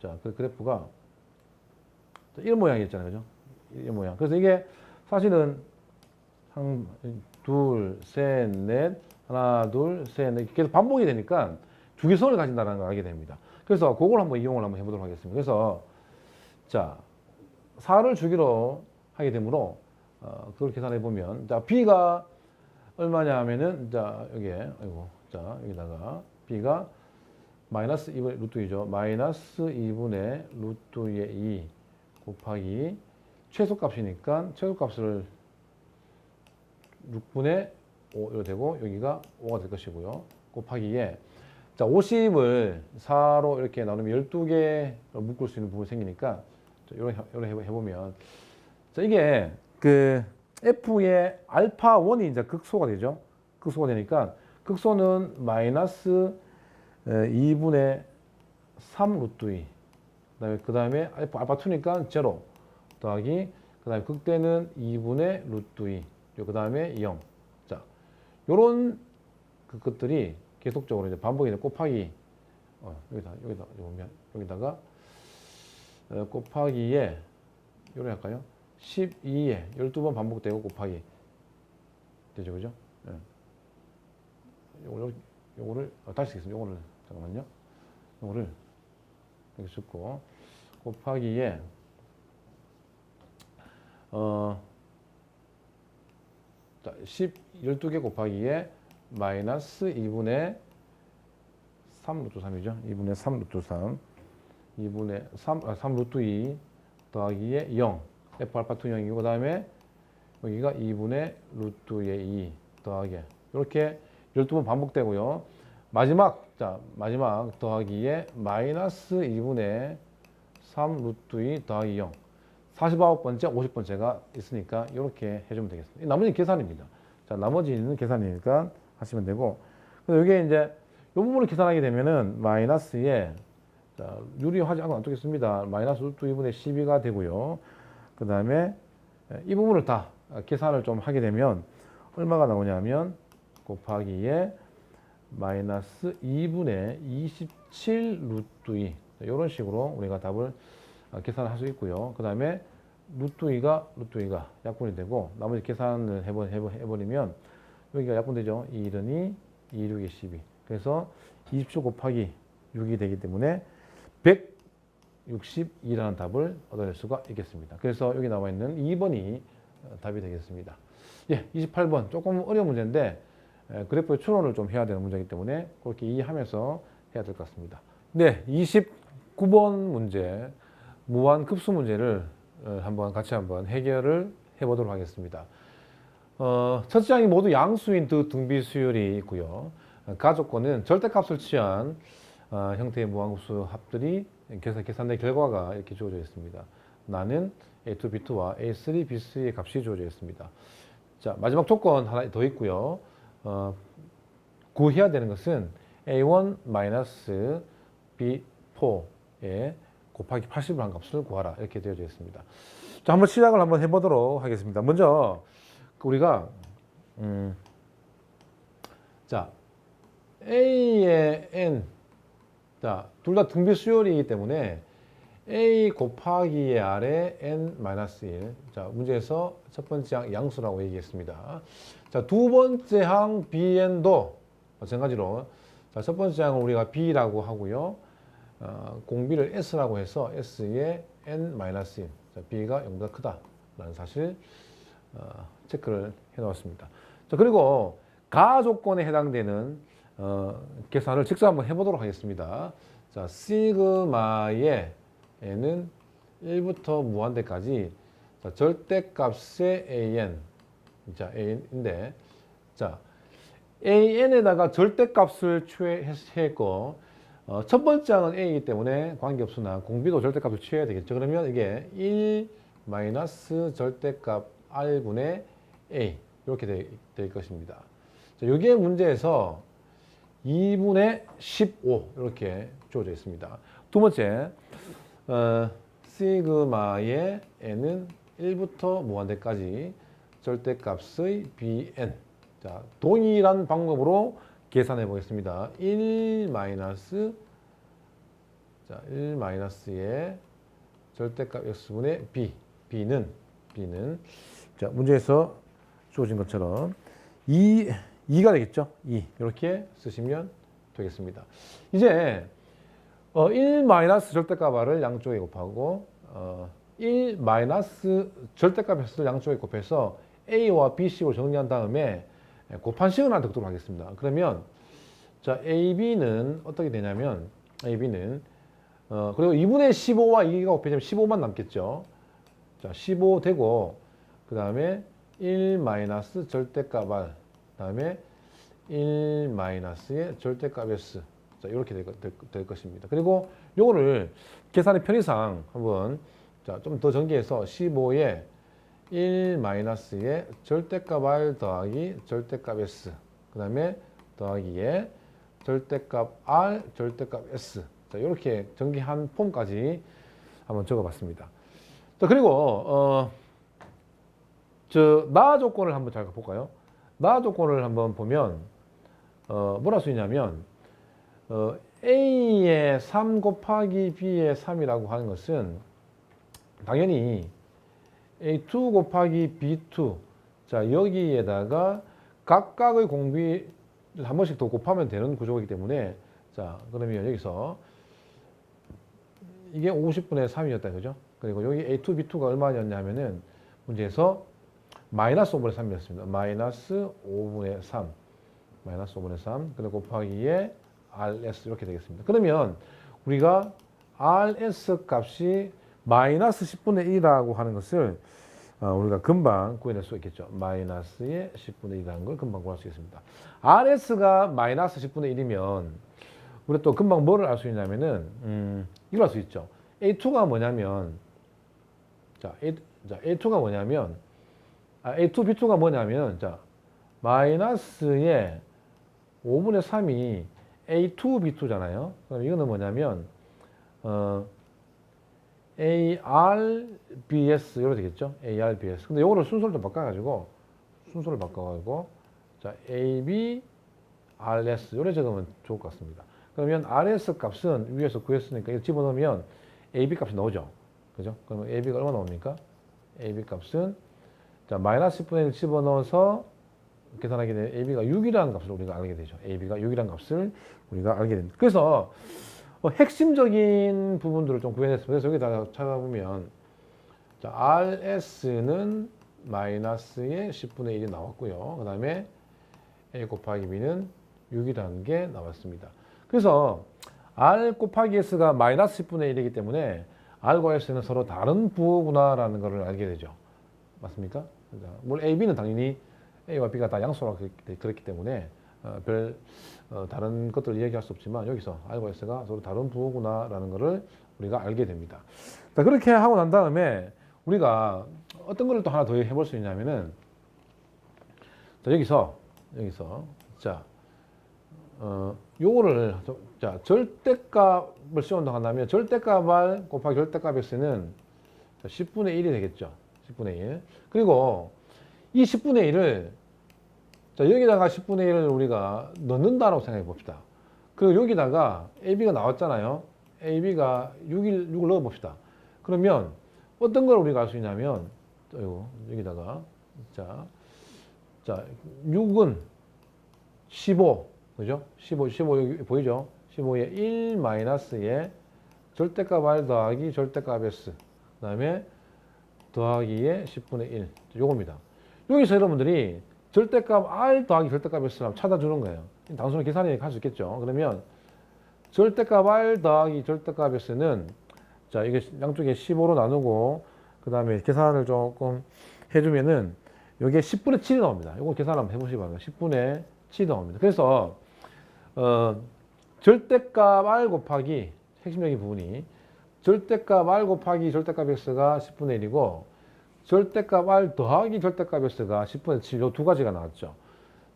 자, 그 그래프가 이런 모양이었잖아요. 그죠? 이런 모양. 그래서 이게 사실은 한, 둘, 셋, 넷, 하나, 둘, 셋, 넷, 계속 반복이 되니까 주기선을 가진다는 걸 알게 됩니다. 그래서 그걸 한번 이용을 한번 해보도록 하겠습니다. 그래서, 자, 4를 주기로 하게 되므로, 그걸 계산해 보면, 자, B가 얼마냐 하면은, 자, 여기에, 아이고, 자, 여기다가, B가 마이너스 2분의 루트 2죠. 마이너스 2분의 루트 2의 2 곱하기 최소값이니까 최소값을 6분의 5 이렇게 되고 여기가 5가 될 것이고요. 곱하기에 자 50을 4로 이렇게 나누면 12개로 묶을 수 있는 부분이 생기니까 이렇게 해보면 자 이게 그 F의 알파 1이 이제 극소가 되죠. 극소가 되니까 극소는 마이너스 2분의 3 루트 2 그다음에 알파 2니까 제로 더하기 그다음에 극대는 2분의 루트 2 그다음에 0. 자, 요런 것들이 계속적으로 이제 반복이 돼 곱하기 여기다가 곱하기에 요래 할까요? 12에 12번 반복되고 곱하기 되죠, 그죠? 예. 요거를 다시 쓰겠습니다. 요거를 잠깐만요. 요거를 이렇게 쓰고 곱하기에 자, 12개 곱하기에 마이너스 2분의 3 루트 3이죠. 2분의 3 루트 3 2분의 3 루트 2 더하기에 0 F 알파 2 0이고 그 다음에 여기가 2분의 루트의 2 더하기 이렇게 12번 반복되고요. 마지막 더하기에 마이너스 2분의 3 루트 2 더하기 0 49번째, 50번째가 있으니까 이렇게 해주면 되겠습니다. 나머지는 계산입니다. 자, 나머지는 계산이니까 하시면 되고 그래서 이게 이제 이 부분을 계산하게 되면은 마이너스에 자, 유리하지 않고 안쪽겠습니다. 마이너스 루트 2분의 12가 되고요. 그 다음에 이 부분을 다 계산을 좀 하게 되면 얼마가 나오냐면 곱하기에 마이너스 2분의 27 루트 2 이런 식으로 우리가 답을 계산을 할 수 있고요. 그 다음에 루트 2가 약분이 되고 나머지 계산을 해버리면 여기가 약분되죠. 2, 1은 2, 2, 6이 12 그래서 27 곱하기 6이 되기 때문에 162라는 답을 얻어낼 수가 있겠습니다. 그래서 여기 나와 있는 2번이 답이 되겠습니다. 예, 28번 조금 어려운 문제인데 그래프의 추론을 좀 해야 되는 문제이기 때문에 그렇게 이해하면서 해야 될 것 같습니다. 네, 29번 문제 무한급수 문제를 같이 한번 해결을 해보도록 하겠습니다. 첫 장이 모두 양수인 두 등비수열이 있고요. 가조건은 절대값을 취한 형태의 무한급수 합들이 계산된 결과가 이렇게 주어져 있습니다. 나는 A2, B2와 A3, B3의 값이 주어져 있습니다. 자, 마지막 조건 하나 더 있고요. 구해야 되는 것은 A1 B4에 곱하기 80을 한 값을 구하라 이렇게 되어져 있습니다. 자, 한번 시작을 한번 해보도록 하겠습니다. 먼저 우리가 자 A의 N 자, 둘 다 등비 수열이기 때문에 A 곱하기의 R의 N-1 자, 문제에서 첫 번째 항 양수라고 얘기했습니다. 자, 두 번째 항 BN도 마찬가지로 자, 첫 번째 항은 우리가 B라고 하고요. 공비를 S라고 해서 S의 N-1 자, B가 0보다 크다라는 사실 체크를 해 놓았습니다. 자, 그리고 가조건에 해당되는 계산을 직접 한번 해보도록 하겠습니다. 자, 시그마의 n은 1부터 무한대까지 자, 절대값의 an 자, an인데 자, an에다가 절대값을 취했고 첫 번째 항은 a이기 때문에 관계없으나 공비도 절대값을 취해야 되겠죠. 그러면 이게 1 마이너스 절대값 r분의 a 이렇게 될 것입니다. 자, 여기에 문제에서 2분의 15 이렇게 주어져 있습니다. 두 번째, 시그마의 n은 1부터 무한대까지 절대값의 bn. 자, 동일한 방법으로 계산해 보겠습니다. 1 마이너스, 자, 1 마이너스의 절대값 x분의 b는, 자, 문제에서 주어진 것처럼 2가 되겠죠. 2. 이렇게 쓰시면 되겠습니다. 이제 1 마이너스 절대값 r을 양쪽에 곱하고 1 마이너스 절대값 x를 양쪽에 곱해서 a와 b식으로 정리한 다음에 곱한식을 하나 더 하겠습니다. 그러면 자, ab는 어떻게 되냐면 ab는 그리고 2분의 15와 2가 곱해지면 15만 남겠죠. 자, 15 되고 그 다음에 1 마이너스 절대값 r, 그 다음에 1 마이너스의 절대값 s. 자, 이렇게 될 것입니다. 그리고 요거를 계산의 편의상 한번 자, 좀 더 전개해서 15에 1 마이너스의 절대값 r 더하기 절대값 s, 그 다음에 더하기에 절대값 r, 절대값 s. 자, 이렇게 전개한 폼까지 한번 적어봤습니다. 자, 그리고 나 조건을 한번 잘 볼까요? 나 조건을 한번 보면 뭐라 할 수 있냐면 A의 3 곱하기 B의 3이라고 하는 것은 당연히 A2 곱하기 B2, 자, 여기에다가 각각의 공비를 한 번씩 더 곱하면 되는 구조이기 때문에, 자, 그러면 여기서 이게 50분의 3이었다, 그죠? 그리고 여기 A2, B2가 얼마였냐 하면은 문제에서 마이너스 5분의 3이었습니다. 마이너스 5분의 3. 마이너스 5분의 3. 그리고 곱하기에 RS 이렇게 되겠습니다. 그러면 우리가 RS 값이 마이너스 10분의 1이라고 하는 것을 우리가 금방 구해낼 수 있겠죠. 마이너스의 10분의 1이라는 걸 금방 구할 수 있습니다. RS가 마이너스 10분의 1이면 우리가 또 금방 뭐를 알 수 있냐면은 이걸 알 수 있죠. A2가 뭐냐면 자, A2가 뭐냐면 A2, B2가 뭐냐면 자, 마이너스의 5분의 3이 A2, B2잖아요. 그럼 이거는 뭐냐면 ARBS 이렇게 되겠죠. ARBS. 근데 요거를 순서를 좀 바꿔가지고 자, AB, RS 요래 적으면 좋을 것 같습니다. 그러면 RS 값은 위에서 구했으니까 이거 집어넣으면 AB 값이 나오죠. 그죠? 그러면 AB가 얼마 나옵니까? AB 값은 자, 마이너스 10분의 1 집어넣어서 계산하게 되면 AB가 6이라는 값을 우리가 알게 되죠. AB가 6이라는 값을 우리가 알게 됩니다. 그래서 핵심적인 부분들을 좀 구해냈습니다. 그래서 여기다가 찾아보면 자, RS는 마이너스의 10분의 1이 나왔고요. 그 다음에 A 곱하기 B는 6이라는 게 나왔습니다. 그래서 R 곱하기 S가 마이너스 10분의 1이기 때문에 R과 S는 서로 다른 부호구나라는 것을 알게 되죠. 맞습니까? 물론 A, B는 당연히 A와 B가 다 양수라고 그랬기 때문에 다른 것들을 이야기할 수 없지만 여기서 R과 S가 서로 다른 부호구나라는 것을 우리가 알게 됩니다. 자, 그렇게 하고 난 다음에 우리가 어떤 것을 또 하나 더 해볼 수 있냐면은 자, 여기서 자, 요거를 자, 절대값을 씌운다고 절대값 R 곱하기 절대값 S는 10분의 1이 되겠죠. 10분의 1. 그리고 이 10분의 1을 자, 여기다가 10분의 1을 우리가 넣는다라고 생각해 봅시다. 그리고 여기다가 AB가 나왔잖아요. AB가 6을 넣어 봅시다. 그러면 어떤 걸 우리가 알 수 있냐면 여기다가 자, 6은 15, 그죠? 15 여기 보이죠? 15에 1 마이너스에 절대값 R 더하기 절대값 S, 그 다음에 더하기에 10분의 1, 요겁니다. 여기서 여러분들이 절대값 R 더하기 절대값 S를 찾아주는 거예요. 단순히 계산이 할 수 있겠죠. 그러면 절대값 R 더하기 절대값 S는 자, 이게 양쪽에 15로 나누고 그 다음에 계산을 조금 해주면은 여기에 10분의 7이 나옵니다. 이거 계산 한번 해보시기 바랍니다. 10분의 7이 나옵니다. 그래서 절대값 R 곱하기 핵심적인 부분이 절대값 R 곱하기 절대값 X가 10분의 1이고 절대값 R 더하기 절대값 S가 10분의 7, 이 두 가지가 나왔죠.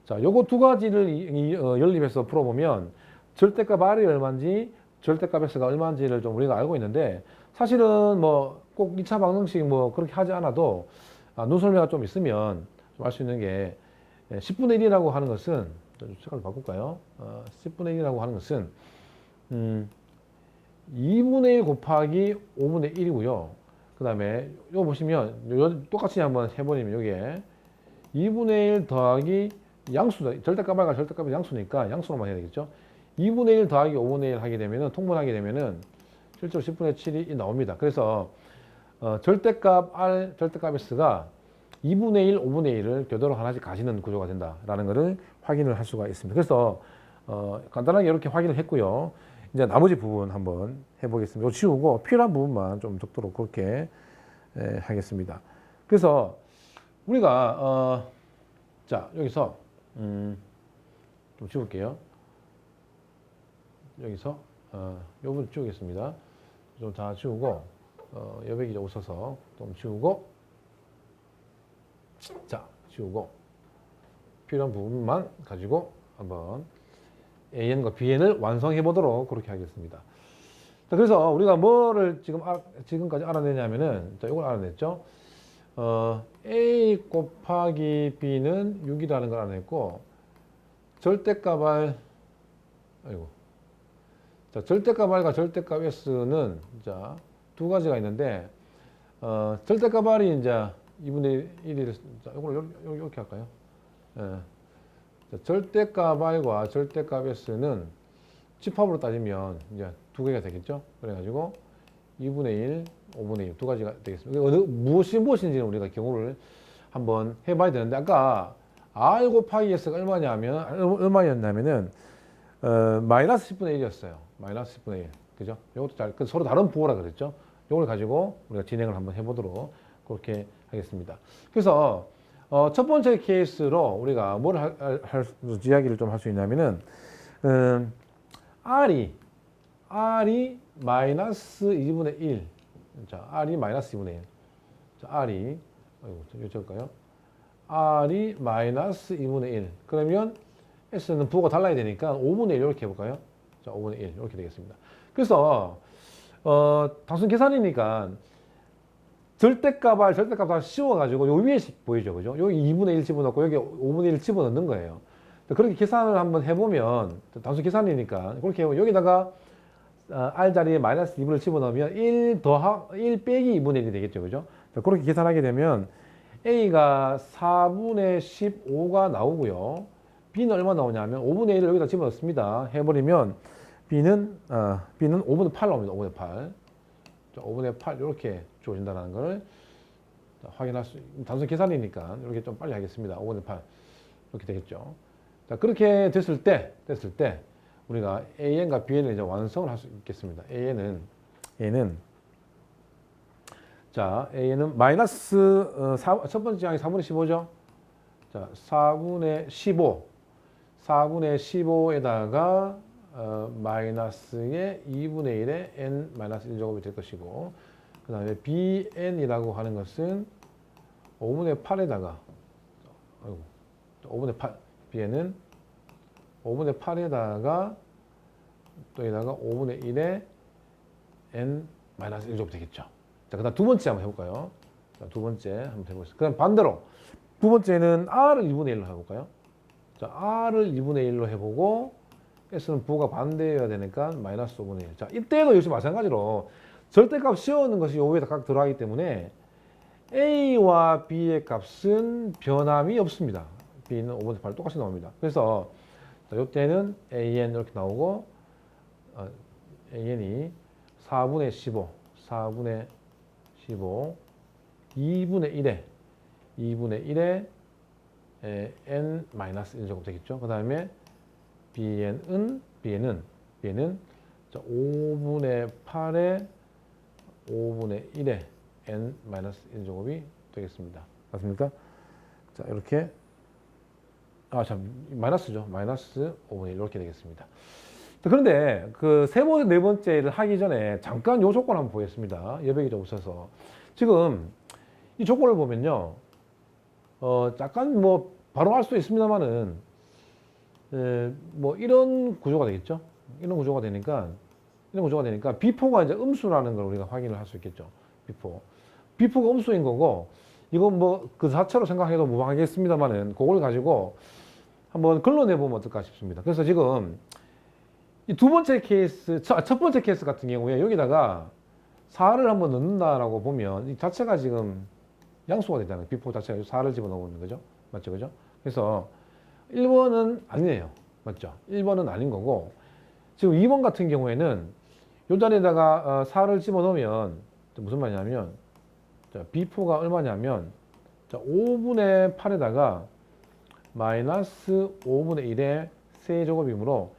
자, 요거 두 가지를 연립해서 풀어보면 절대값 R이 얼마인지 절대값 S가 얼마인지를 좀 우리가 알고 있는데 사실은 뭐 꼭 2차 방정식 뭐 그렇게 하지 않아도 눈설매가 좀 있으면 좀 알 수 있는 게 10분의 1이라고 하는 것은 색깔 바꿀까요? 10분의 1이라고 하는 것은 2분의 1 곱하기 5분의 1이고요. 그 다음에 이거 보시면 똑같이 한번 해버리면 이게 2분의 1 더하기 양수다. 절대값과 절대값이 양수니까 양수로만 해야 되겠죠. 2분의 1 더하기 5분의 1 하게 되면은 통분하게 되면은 실제로 10분의 7이 나옵니다. 그래서 절대값 R, 절대값 S가 2분의 1, 5분의 1을 교대로 하나씩 가지는 구조가 된다라는 것을 확인을 할 수가 있습니다. 그래서 간단하게 이렇게 확인을 했고요. 이제 나머지 부분 한번 해보겠습니다. 이거 지우고 필요한 부분만 좀 적도록 그렇게 하겠습니다. 그래서 우리가 자 여기서 좀 지울게요. 여기서 요 부분 지우겠습니다. 좀 다 지우고 여백이 좀 웃어서 좀 지우고 자 지우고 필요한 부분만 가지고 한번 AN과 BN을 완성해 보도록 그렇게 하겠습니다. 자, 그래서 우리가 뭐를 지금까지 알아내냐면은 자 이걸 알아냈죠. A 곱하기 B는 6이라는 걸 알아냈고 절대값 R 자, 절대값 R과 절대값 S는 자, 두 가지가 있는데 절대값 R이 이제 2분의 1이 자, 이걸 이렇게 할까요? 예. 자, 절대값 R과 절대값 S는 집합으로 따지면 이제 두 개가 되겠죠? 그래가지고 2분의 1, 5분의 1 두 가지가 되겠습니다. 무엇인지는 우리가 경우를 한번 해봐야 되는데 아까 R 곱하기 S가 얼마였냐면은 마이너스 10분의 1이었어요. 마이너스 10분의 1. 그죠? 이것도 서로 다른 부호라 그랬죠? 이걸 가지고 우리가 진행을 한번 해보도록 그렇게 하겠습니다. 그래서 첫 번째 케이스로 우리가 뭘 이야기를 좀 할 수 있냐면은 R이 마이너스 2분의 1. 자, R이 마이너스 2분의 1. 자, R이 이거 적을까요? R이 마이너스 2분의 1. 그러면 S는 부호가 달라야 되니까 5분의 1 이렇게 해볼까요? 자, 5분의 1 이렇게 되겠습니다. 그래서 단순 계산이니까 절대값 R, 절대값 다 씌워가지고 요 위에 보이죠, 그죠? 여기 2분의 1 집어넣고 여기 5분의 1 집어넣는 거예요. 그렇게 계산을 한번 해보면 단순 계산이니까 그렇게 해보면 여기다가 R 자리에 마이너스 2분을 집어넣으면 1 빼기 2분의 1이 되겠죠, 그죠? 그렇게 계산하게 되면 A가 4분의 15가 나오고요. B는 얼마 나오냐면 5분의 1을 여기다 집어넣습니다. 해버리면 B는 5분의 8 나옵니다. 5분의 8. 자, 5분의 8 이렇게 주어진다는 걸 확인할 수, 단순 계산이니까 이렇게 좀 빨리 하겠습니다. 5분의 8 이렇게 되겠죠. 자, 그렇게 됐을 때 우리가 AN과 BN을 이제 완성을 할 수 있겠습니다. AN은 마이너스 첫 번째 양이 4분의 15죠. 자, 4분의 15에다가 마이너스의 2분의 1의 n 마이너스 1제곱이 될 것이고 그 다음에 bn이라고 하는 것은 5분의 8에다가 5분의 8 bn은 5분의 8에다가 또 여기다가 5분의 1의 n 마이너스 1제곱이 되겠죠. 자, 그 다음 두 번째 한번 해볼까요? 자, 두 번째 한번 해보겠습니다. 그 다음 반대로 두 번째는 r을 2분의 1로 해볼까요? 자, r을 2분의 1로 해보고 S는 부호가 반대여야 되니까 마이너스 5분의 1. 자, 이때도 역시 마찬가지로 절대값 씌우는 것이 요 위에다 각 들어가기 때문에 A와 B의 값은 변함이 없습니다. B는 5분의 8 똑같이 나옵니다. 그래서 이때는 AN 이렇게 나오고 AN이 4분의 15, 2분의 1에 n 마이너스 1제곱 되겠죠. 그 다음에 BN은 5분의 8에 5분의 1에 n 마이너스 1제곱이 되겠습니다. 맞습니까? 자, 이렇게 마이너스죠. 마이너스 5분의 1 이렇게 되겠습니다. 그런데 그 네 번째를 하기 전에 잠깐 요 조건 한번 보겠습니다. 여백이 좀 없어서. 지금 이 조건을 보면요. 약간 뭐 바로 알 수도 있습니다만은 뭐 이런 구조가 되겠죠. 이런 구조가 되니까 B4가 이제 음수라는 걸 우리가 확인을 할 수 있겠죠. B4. B4가 음수인 거고, 이건 뭐 그 자체로 생각해도 무방하겠습니다만은 그걸 가지고 한번 걸러내 보면 어떨까 싶습니다. 그래서 지금 이 두 번째 케이스, 첫 번째 케이스 같은 경우에 여기다가 4를 한번 넣는다라고 보면 이 자체가 지금 양수가 되잖아요. B4 자체가 4를 집어넣는 거죠. 맞죠? 그죠? 그래서 1번은 아니에요. 맞죠? 1번은 아닌 거고, 지금 2번 같은 경우에는 이 자리에다가 4를 집어넣으면 무슨 말이냐면, 자, B4가 얼마냐면, 자, 5분의 8에다가 마이너스 5분의 1의 세제곱이므로,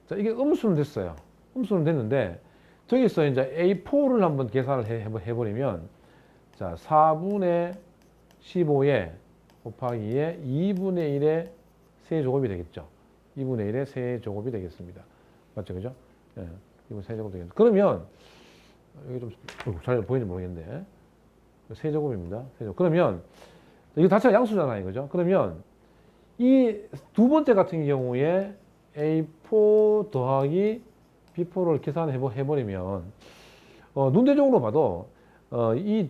자, 이게 음수는 됐어요. 음수는 됐는데, 저기서 이제 A4를 한번 계산을 해버리면, 자, 4분의 15에 곱하기에 2분의 1의 세제곱이 되겠죠. 2분의 1의 세제곱이 되겠습니다. 맞죠? 그죠? 예, 2분의 세제곱 되겠죠. 그러면, 여기 좀 잘 보이는지 모르겠는데, 세제곱입니다. 세제곱. 그러면, 이거 자체가 양수잖아요. 그죠? 그러면, 이 두 번째 같은 경우에 A4 더하기 B4를 계산해버리면, 눈대중으로 봐도, 이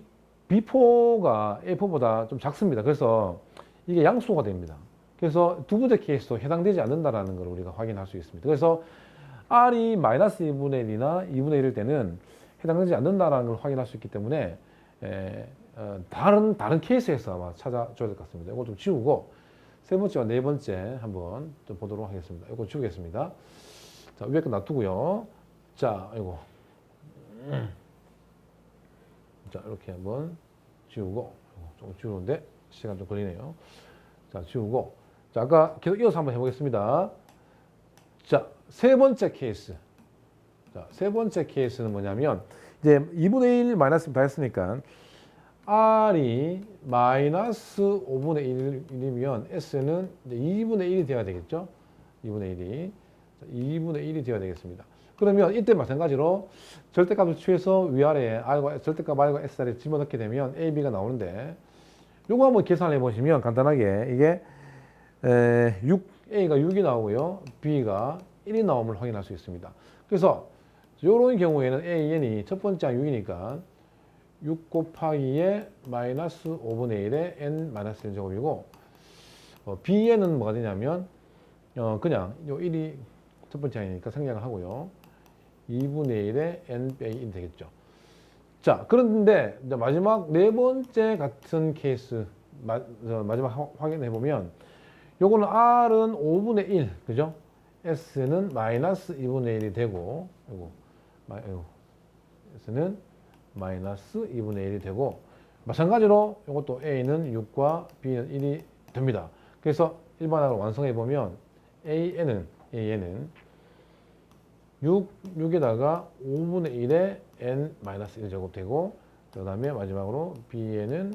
B4가 A4보다 좀 작습니다. 그래서 이게 양수가 됩니다. 그래서 두 번째 케이스도 해당되지 않는다라는 걸 우리가 확인할 수 있습니다. 그래서 R이 마이너스 2분의 1이나 2분의 1일 때는 해당되지 않는다라는 걸 확인할 수 있기 때문에, 다른 케이스에서 아마 찾아줘야 될 것 같습니다. 이거 좀 지우고, 세 번째와 네 번째 한번 좀 보도록 하겠습니다. 이거 지우겠습니다. 자, 위에 거 놔두고요. 자, 이거. 자, 이렇게 한번 지우고, 조금 지우는데 시간 좀 걸리네요. 자, 지우고. 자, 아까 계속 이어서 한번 해보겠습니다. 자, 세 번째 케이스. 자, 세 번째 케이스는 뭐냐면, 이제 2분의 1 마이너스 다 했으니까, R이 마이너스 5분의 1이면 S는 이제 2분의 1이 되어야 되겠죠? 2분의 1이. 2분의 1이 되어야 되겠습니다. 그러면 이때 마찬가지로 절대값을 취해서 위아래에 R과, 절대값 R과 S를 집어넣게 되면 A, B가 나오는데, 요거 한번 계산해 보시면 간단하게 이게 A가 6이 나오고요. B가 1이 나옴을 확인할 수 있습니다. 그래서 이런 경우에는 AN이 첫 번째가 6이니까 6 곱하기에 마이너스 5분의 1의 n 마이너스 1제곱이고, B에는 뭐가 되냐면, 그냥 요 1이 첫 번째 아니니까 생략을 하고요. 2분의 1의 n 빼기 1이 되겠죠. 자, 그런데 이제 마지막 네 번째 같은 케이스, 마지막 확인해 보면, 요거는 R은 5분의 1, 그죠? S는 마이너스 2분의 1이 되고, S는 마이너스 2분의 1이 되고, 마찬가지로 이것도 A는 6과 B는 1이 됩니다. 그래서 일반항을 완성해 보면 AN은 6에다가 5분의 1의 n 마이너스 1제곱 되고, 그 다음에 마지막으로 B에는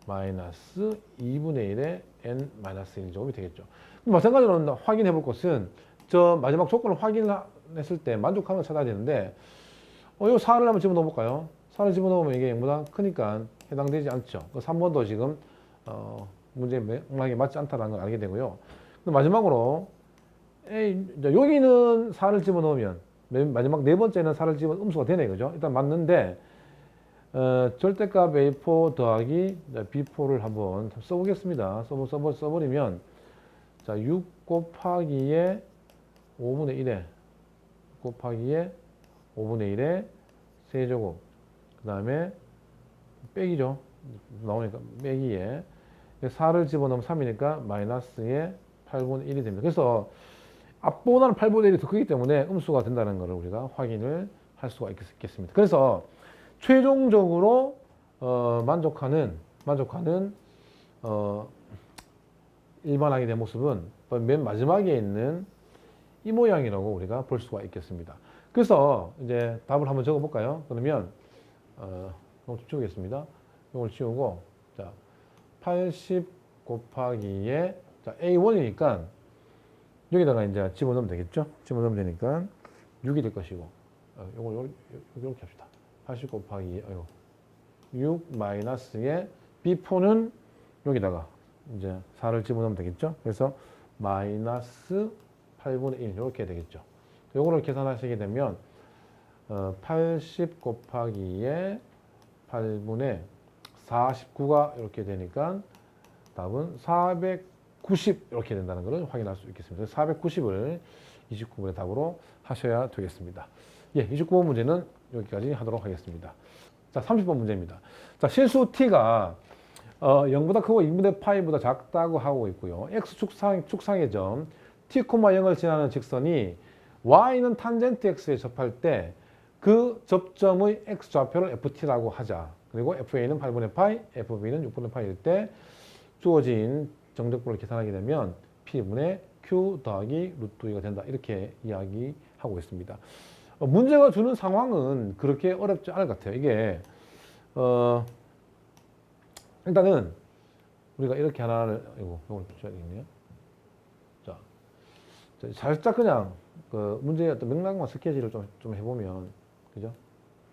마이너스 2분의 1의 n 마이너스 1제곱이 되겠죠. 마찬가지로 확인해 볼 것은 저 마지막 조건을 확인했을 때 만족하는 걸 찾아야 되는데, 이 4를 한번 집어넣어 볼까요? 4를 집어넣으면 이게 0보다 크니까 해당되지 않죠. 3번도 지금 문제 맥락에 맞지 않다는 걸 알게 되고요. 마지막으로 여기는 4를 집어넣으면 마지막 네 번째는 4를 집어 음수가 되네, 그죠? 일단 맞는데, 절대값 A4 더하기 B4를 한번 써보겠습니다. 써버리면, 자, 6 곱하기에 5분의 1에 곱하기에 5분의 1의 세제곱, 그 다음에 빼기죠. 나오니까 빼기에 4를 집어넣으면 3이니까 마이너스에 8분의 1이 됩니다. 그래서 앞보다는 8분의 1이 더 크기 때문에 음수가 된다는 것을 우리가 확인을 할 수가 있겠습니다. 그래서 최종적으로 만족하는 일반항이 된 모습은 맨 마지막에 있는 이 모양이라고 우리가 볼 수가 있겠습니다. 그래서 이제 답을 한번 적어 볼까요? 그러면 이걸 지우겠습니다. 이걸 지우고, 자, 80 곱하기에, 자, A1이니까 여기다가 이제 집어넣으면 되겠죠? 집어넣으면 되니까 6이 될 것이고, 이걸 이렇게 합시다. 80 곱하기 6 마이너스에 B4는 여기다가 이제 4를 집어넣으면 되겠죠? 그래서 마이너스 8분의 1 이렇게 되겠죠. 요거를 계산하시게 되면 80 곱하기에 8분의 49가 이렇게 되니까 답은 490 이렇게 된다는 것을 확인할 수 있겠습니다. 490을 29번의 답으로 하셔야 되겠습니다. 예, 29번 문제는 여기까지 하도록 하겠습니다. 자, 30번 문제입니다. 자, 실수 t가 0보다 크고 2분의 파이보다 작다고 하고 있고요. x축상의 점 t, 0을 지나는 직선이 y는 탄젠트 x에 접할 때 그 접점의 x좌표를 ft라고 하자. 그리고 fa는 8분의 파이, fb는 6분의 파이일 때 주어진 정적분을 계산하게 되면 p분의 q 더하기 루트 2가 된다. 이렇게 이야기하고 있습니다. 문제가 주는 상황은 그렇게 어렵지 않을 것 같아요. 이게 일단은 우리가 이렇게 하나를 이걸 붙여야 되겠네요. 자, 살짝 그냥 그 문제의 어떤 맥락과 스케치를 좀 해보면, 그죠?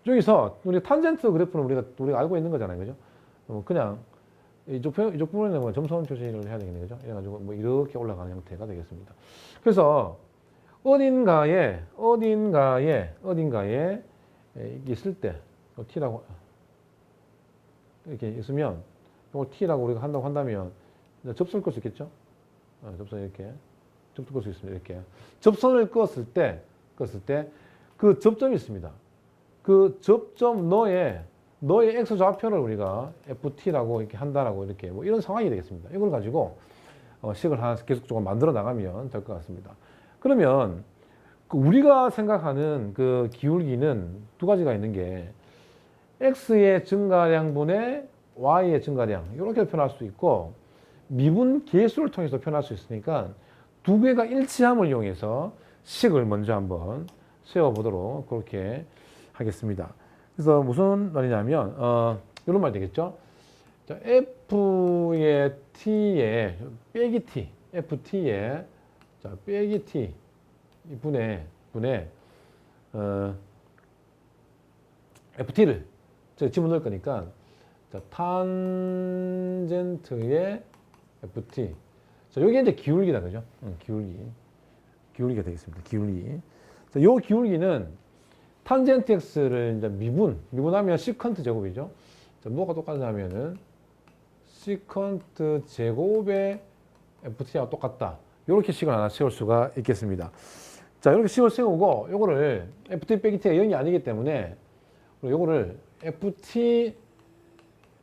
여기서 우리 탄젠트 그래프는 우리가 알고 있는 거잖아요, 그죠? 그냥 이쪽 부분에는 점선 표시를 해야 되겠네요, 그죠? 이래가지고 뭐 이렇게 올라가는 형태가 되겠습니다. 그래서 어딘가에 있을 때 t라고 이렇게 있으면 이걸 t라고 우리가 한다고 한다면 접선을 끌 수 있겠죠? 접선 이렇게 접선 끌 수 있습니다. 이렇게 접선을 껐을 때 그 접점이 있습니다. 그 접점 너의 x 좌표를 우리가 ft라고 이렇게 한다라고 이렇게 뭐 이런 상황이 되겠습니다. 이걸 가지고 식을 하나 계속적으로 만들어 나가면 될 것 같습니다. 그러면 우리가 생각하는 그 기울기는 두 가지가 있는 게 x의 증가량분의 y의 증가량 이렇게 표현할 수 있고 미분 계수를 통해서 표현할 수 있으니까 두 개가 일치함을 이용해서 식을 먼저 한번 세워보도록 그렇게 하겠습니다. 그래서 무슨 말이냐면 이런 말 되겠죠. 자, f의 t에 빼기 t, ft에 자 빼기 t 분의 ft를 제가 집어넣을 거니까 자, 탄젠트의 ft. 자, 여기 이제 기울기다, 그죠? 기울기가 되겠습니다. 기울기. 자, 요 기울기는 탄젠트 x를 이제 미분하면 시컨트 제곱이죠. 자, 뭐가 똑같냐면은 시컨트 제곱의 ft와 똑같다. 이렇게 식을 하나 세울 수가 있겠습니다. 자, 이렇게 식을 세우고 요거를 ft 빼기 t가 0이 아니기 때문에 요거를 ft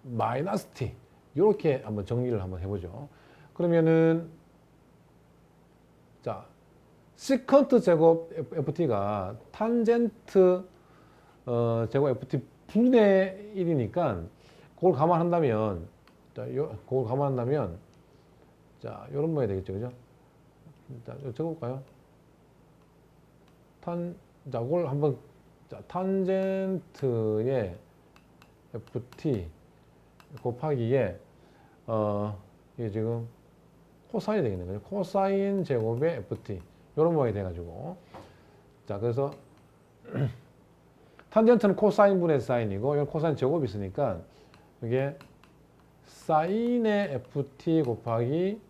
마이너스 t 이렇게 한번 정리를 한번 해보죠. 그러면은 자 시컨트 제곱 ft가 탄젠트 제곱 ft 분의 1이니까 그걸 감안한다면 자 요런 모양이 되겠죠, 그죠? 자 적어볼까요? 자 그걸 한번 탄젠트의 ft 곱하기에 이게 지금 코사인이 되겠네요. 그죠? 코사인 제곱의 ft 이런 모양이 돼가지고 자 그래서 탄젠트는 코사인 분의 사인이고 이건 코사인 제곱이 있으니까 이게 사인의 ft 곱하기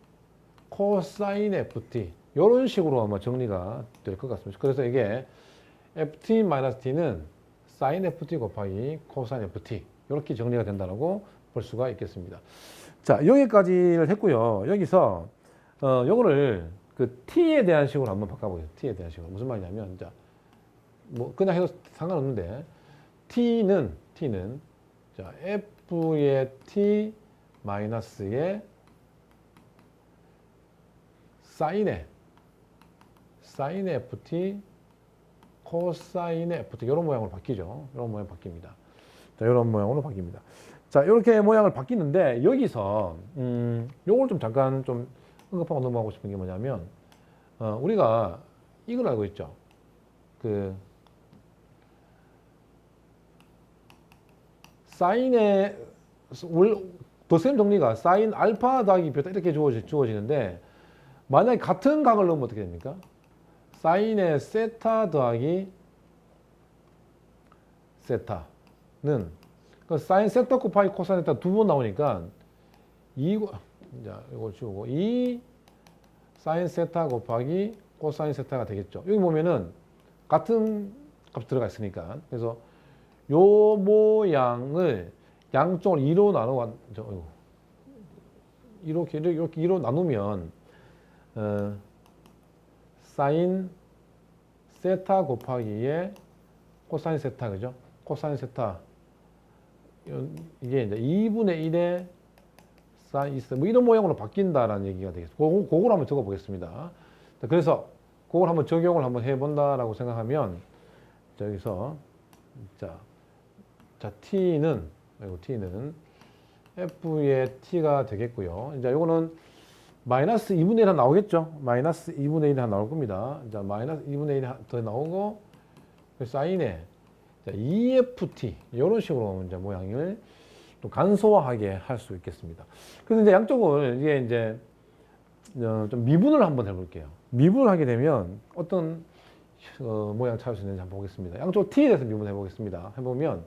코사인 ft 이런 식으로 아마 정리가 될 것 같습니다. 그래서 이게 ft-t는 사인 ft 곱하기 코사인 ft 이렇게 정리가 된다고 볼 수가 있겠습니다. 자, 여기까지를 했고요. 여기서 요거를 그 t에 대한 식으로 한번 바꿔보겠습니다. t에 대한 식으로 무슨 말이냐면 자, 뭐 그냥 해도 상관없는데 t는 자 f의 t 마이너스의 사인의 ft 코사인의 ft 이런 모양으로 바뀌죠. 이런 모양 바뀝니다. 자, 이런 모양으로 바뀝니다. 자, 이렇게 모양을 바뀌는데 여기서 요걸 좀 잠깐 좀 언급하고 넘어가고 싶은 게 뭐냐면 우리가 이걸 알고 있죠. 그 사인의 더셈 정리가 사인 알파 더하기 베타 이렇게 주어지는데 만약에 같은 각을 넣으면 어떻게 됩니까? 사인의 세타 더하기 세타는 그 사인 세타 곱하기 코사인 세타 두 번 나오니까 이걸 지우고 이 사인 세타 곱하기 코사인 세타가 되겠죠. 여기 보면은 같은 값 들어가 있으니까. 그래서 요 모양을 양쪽을 2로 나누어, 이렇게 2로 나누면, 사인 세타 곱하기에 코사인 세타, 그죠? 코사인 세타. 이게 이제 2분의 1의 사인, 뭐 이런 모양으로 바뀐다라는 얘기가 되겠습니다. 그걸 한번 적어 보겠습니다. 그래서 그걸 한번 적용을 한번 해본다라고 생각하면, 여기서, 자, t는 f의 t가 되겠고요. 이제 요거는 마이너스 2분의 1 나오겠죠? 마이너스 2분의 1 나올 겁니다. 자, 마이너스 2분의 1 더 나오고, 사인에 2ft, 이런 식으로 이제 모양을 좀 간소화하게 할 수 있겠습니다. 그래서 이제 양쪽을 이게 이제 좀 미분을 한번 해볼게요. 미분을 하게 되면 어떤 모양 찾을 수 있는지 한번 보겠습니다. 양쪽 t에 대해서 미분해 보겠습니다. 해보면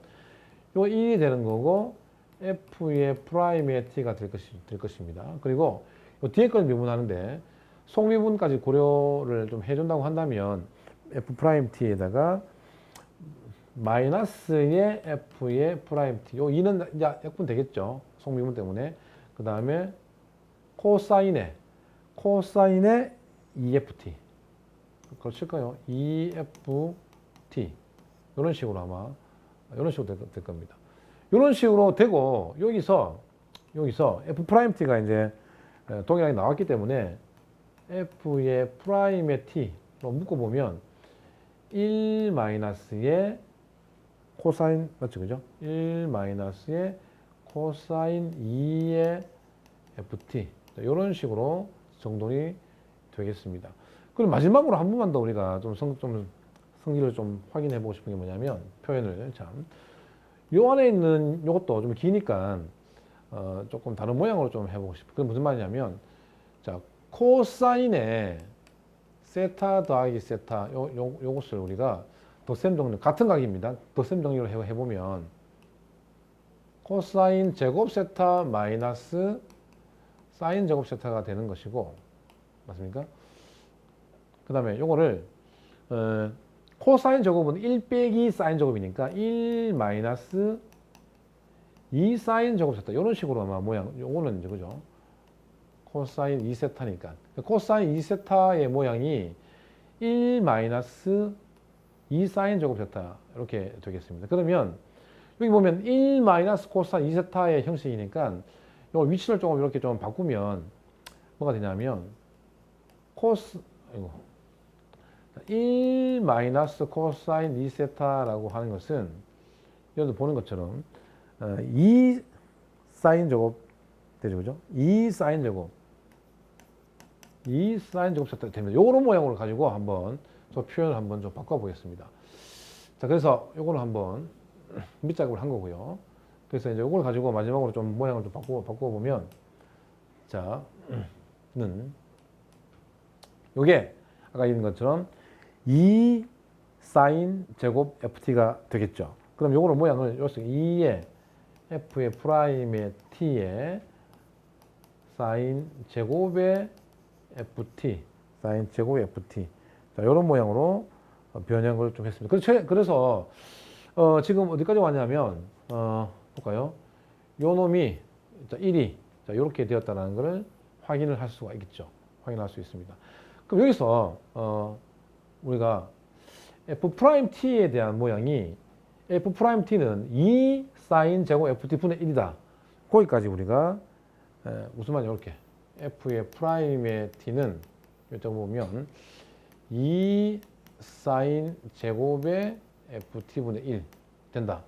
요 1이 되는 거고 f의 프라임의 t가 될 것입니다. 그리고 요 뒤에 걸 미분하는데 속미분까지 고려를 좀 해준다고 한다면 f 프라임 t에다가 마이너스의 f의 프라임 t, 요 2는 이제 약분 되겠죠. 속미분 때문에. 그 다음에 코사인의 EFT. 그걸 칠까요? EFT. 이런 식으로 아마, 이런 식으로 될 겁니다. 이런 식으로 되고, 여기서 F'T가 이제 동일하게 나왔기 때문에 F의 프라임의 T로 묶어보면 1 마이너스의 코사인, 맞죠? 그죠? 1 마이너스의 코사인 2의 FT. 이런 식으로 정돈이 되겠습니다. 그리고 마지막으로 한 번만 더 우리가 좀 성질을 좀 확인해 보고 싶은 게 뭐냐면, 표현을 요 안에 있는 요것도 좀 기니까, 조금 다른 모양으로 좀 해보고 싶어요. 그게 무슨 말이냐면, 자, 코사인의 세타 더하기 세타, 요것을 우리가 덧셈 정리, 같은 각입니다. 덧셈 정리를 해보면, 코사인 제곱 세타 마이너스 사인 제곱 세타가 되는 것이고, 맞습니까? 그 다음에 요거를, 코사인 제곱은 1 빼기 사인 제곱이니까 1 마이너스 2 사인 제곱 세타. 이런 식으로 아마 모양, 요거는 이제 그죠? 코사인 2세타니까. 코사인 2세타의 모양이 1 마이너스 2 사인 제곱 세타. 이렇게 되겠습니다. 그러면 여기 보면 1 마이너스 코사인 2세타의 형식이니까 요 위치를 조금 이렇게 좀 바꾸면 뭐가 되냐면, 코스, 이거. 1 마이너스 코사인 2세타라고 하는 것은 여기서 보는 것처럼 2 사인 제곱 되죠, 그죠? 2 사인 제곱 세타 됩니다. 요런 모양으로 가지고 한번 저 표현을 한번 좀 바꿔보겠습니다. 자, 그래서 요거는 한번 밑작업을 한 거고요. 그래서 이제 요걸 가지고 마지막으로 좀 모양을 좀 바꿔보면, 자, 요게 아까 있는 것처럼 2 사인 제곱 ft가 되겠죠. 그럼 요거를 모양을 여기서 2의 f의 프라임의 t의 사인 제곱의 ft, 사인 제곱의 ft. 자, 요런 모양으로 변형을 좀 했습니다. 그래서 지금 어디까지 왔냐면, 볼까요? 요 놈이 1이 이렇게 되었다는 것을 확인을 할 수가 있겠죠. 확인할 수 있습니다. 그럼 여기서 우리가 f't에 대한 모양이 f't는 2 사인 제곱 ft 분의 1이다. 거기까지 우리가 무슨 말이냐, 이렇게 f의 프라임의 t는 여기 보면 2 사인 제곱의 ft 분의 1 된다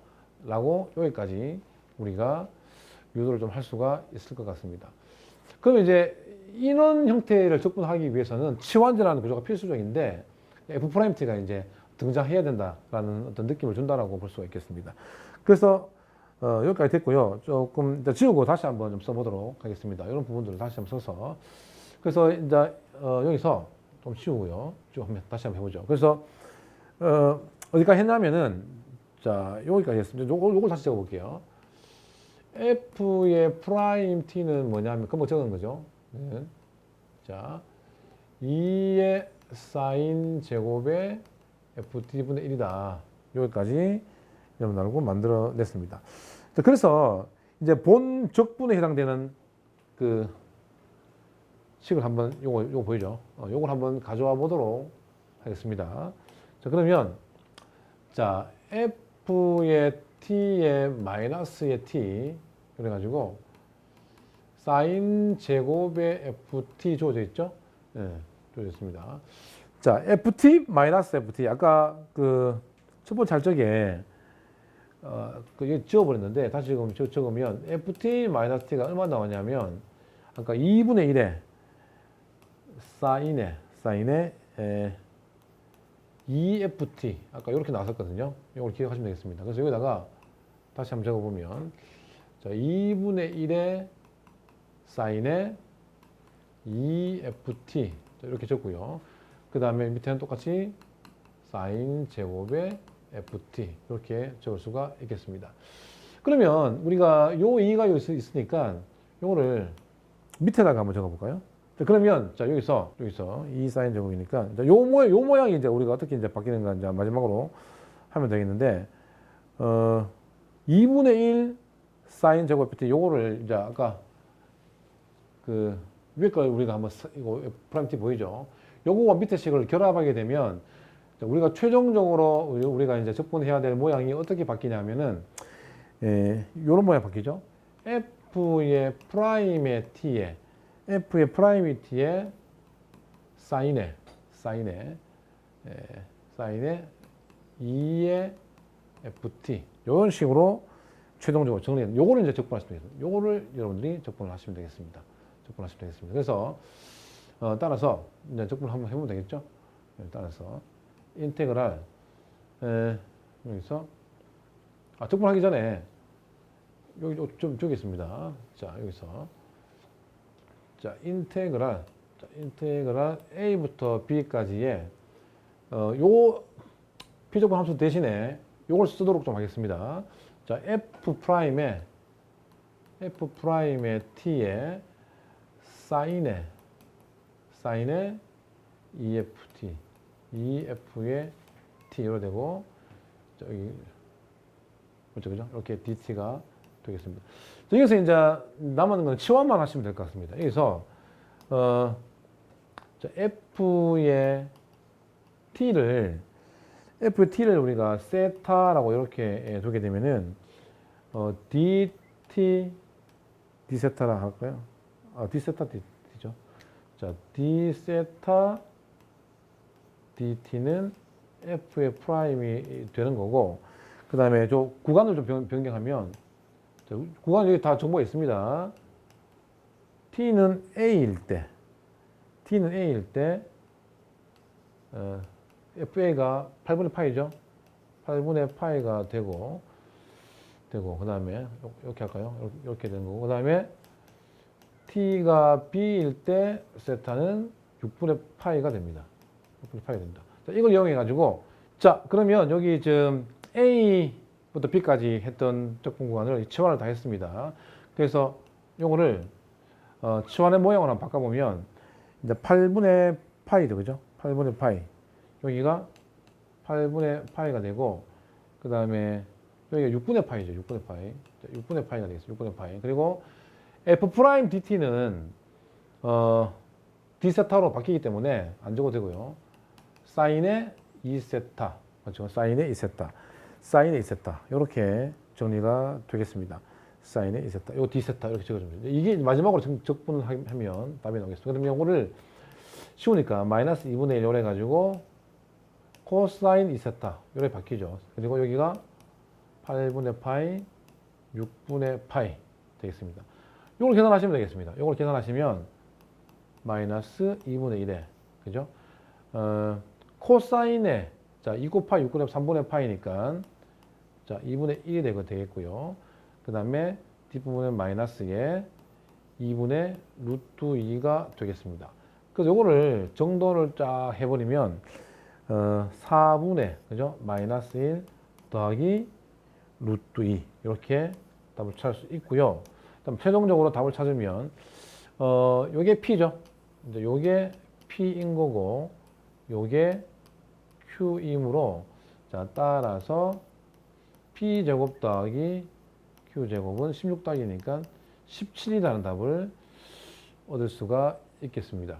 라고 여기까지 우리가 유도를 좀 할 수가 있을 것 같습니다. 그럼 이제 이런 형태를 접근하기 위해서는 치환제라는 구조가 필수적인데 F'T가 이제 등장해야 된다라는 어떤 느낌을 준다라고 볼 수가 있겠습니다. 그래서 여기까지 됐고요. 조금 지우고 다시 한번 좀 써보도록 하겠습니다. 이런 부분들을 다시 한번 써서, 그래서 이제 여기서 좀 지우고요. 쭉 한번 다시 한번 해보죠. 그래서 어디까지 했냐면은, 자, 여기까지 했습니다. 요걸 다시 적어볼게요. F의 프라임 T는 뭐냐면, 그거 뭐 적은 거죠. 네. 자, 2의 사인 제곱의 ft분의 1이다. 여기까지 여러분들하고 만들어냈습니다. 그래서 이제 본 적분에 해당되는 그 식을 한번 요거 보이죠? 요걸 한번 가져와 보도록 하겠습니다. 자, 그러면 자, f의 t의 마이너스의 t 그래가지고 사인 제곱의 ft 주어져 있죠? 네, 주어져 있습니다. 자, ft 마이너스 ft 아까 그 첫 번째 할 적에 그 지워버렸는데 다시 지금 적으면 ft 마이너스 t가 얼마 나오냐면 아까 2분의 1에 사인의 2ft 아까 이렇게 나왔었거든요. 이걸 기억하시면 되겠습니다. 그래서 여기다가 다시 한번 적어보면 자, 2분의 1의 사인의 2ft 이렇게 적고요. 그 다음에 밑에는 똑같이 사인 제곱의 ft 이렇게 적을 수가 있겠습니다. 그러면 우리가 요 2가 여기 있으니까 요거를 밑에다가 한번 적어볼까요? 자, 그러면 자 여기서 2 사인 제곱이니까 자, 요 모양이 이제 우리가 어떻게 이제 바뀌는가 이제 마지막으로 하면 되겠는데 2분의 1 사인 제곱 ft 요거를 이제 아까 그 위에 걸 우리가 한번 이거 프라임 t 보이죠? 요거와 밑에 식을 결합하게 되면 우리가 최종적으로 우리가 이제 적분해야 될 모양이 어떻게 바뀌냐면은 요런 모양 바뀌죠? f의 프라임의 t에 f의 프라임의 t에 사인의 2의 ft 이런 식으로 최종적으로 정리해서 요거를 이제 적분하시면 되겠습니다. 요거를 여러분들이 적분을 하시면 되겠습니다. 그래서 따라서 이제 적분을 한번 해보면 되겠죠? 따라서 인테그랄 여기서 적분하기 전에 여기 좀 저기 있습니다. 자 여기서 자 인테그랄 a부터 b까지의 요 피적분 함수 대신에 요걸 쓰도록 좀 하겠습니다. 자 f 프라임의 t의 사인의 EF의 T로 되고, 여기, 그죠? 이렇게 DT가 되겠습니다. 여기서 이제 남은 건 치환만 하시면 될 것 같습니다. 여기서, F의 T를 우리가 세타라고 이렇게 두게 되면은, D세타라 할까요? D세타 D죠. 자, D세타 DT는 F의 프라임이 되는 거고, 그 다음에 저 구간을 좀 변경하면, 구간 여기 다 정보가 있습니다. T는 A일 때, FA가 8분의 파이죠. 8분의 파이가 되고, 그 다음에, 이렇게 할까요? 이렇게 되는 거고, 그 다음에, T가 B일 때, 세타는 6분의 파이가 됩니다. 6분의 파이가 됩니다. 자, 이걸 이용해가지고, 자, 그러면 여기 지금 A부터 B까지 했던 적분 구간을 치환을 다 했습니다. 그래서 요거를, 치환의 모양을 한번 바꿔보면, 이제 8분의 파이죠. 그죠? 8분의 파이. 여기가 8분의 파이가 되고, 그 다음에 여기가 6분의 파이죠. 6분의 파이. 6분의 파이가 되겠습니다. 6분의 파이. 그리고 F 프라임 DT는, D세타로 바뀌기 때문에 안 적어도 되고요. 사인의 2세타. 맞죠? 사인의 2세타. 사인의 2세타. 이렇게 정리가 되겠습니다. 사인의 2세타. 요 D세타 이렇게 적어줍니다. 이게 마지막으로 적분을 하면 답이 나오겠습니다. 그러면 이거를 쉬우니까 마이너스 2분의 1 요래 가지고 코사인 2세타 요래 바뀌죠. 그리고 여기가 8분의 파이, 6분의 파이 되겠습니다. 이걸 계산하시면 되겠습니다. 이걸 계산하시면 마이너스 2분의 1에 그죠? 코사인에 자 2 곱하기 6분의 3분의 파이니까 자 2분의 1이 되겠고요. 그 다음에 뒷부분은 마이너스에 2분의 루트 2가 되겠습니다. 그래서 요거를 정도를 쫙 해버리면 4분의 그죠? 마이너스 1 더하기 루트 2 이렇게 답을 찾을 수 있고요. 그다음 최종적으로 답을 찾으면 요게 P죠. 이제 요게 P인 거고 요게 Q이므로 자 따라서 P제곱 더하기 Q제곱은 16 더하기니까 17이라는 답을 얻을 수가 있겠습니다.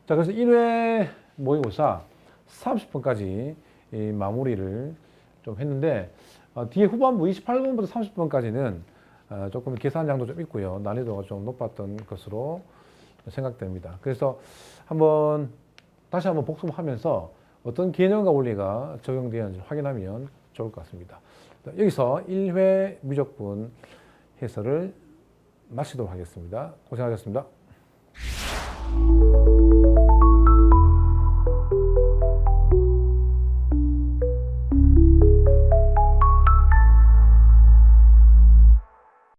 자, 그래서 1회 모의고사 30번까지 마무리를 좀 했는데 뒤에 후반부 28번부터 30번까지는 조금 계산량도 좀 있고요. 난이도가 좀 높았던 것으로 생각됩니다. 그래서 다시 한번 복습하면서 어떤 개념과 원리가 적용되었는지 확인하면 좋을 것 같습니다. 여기서 1회 미적분 해설을 마치도록 하겠습니다. 고생하셨습니다.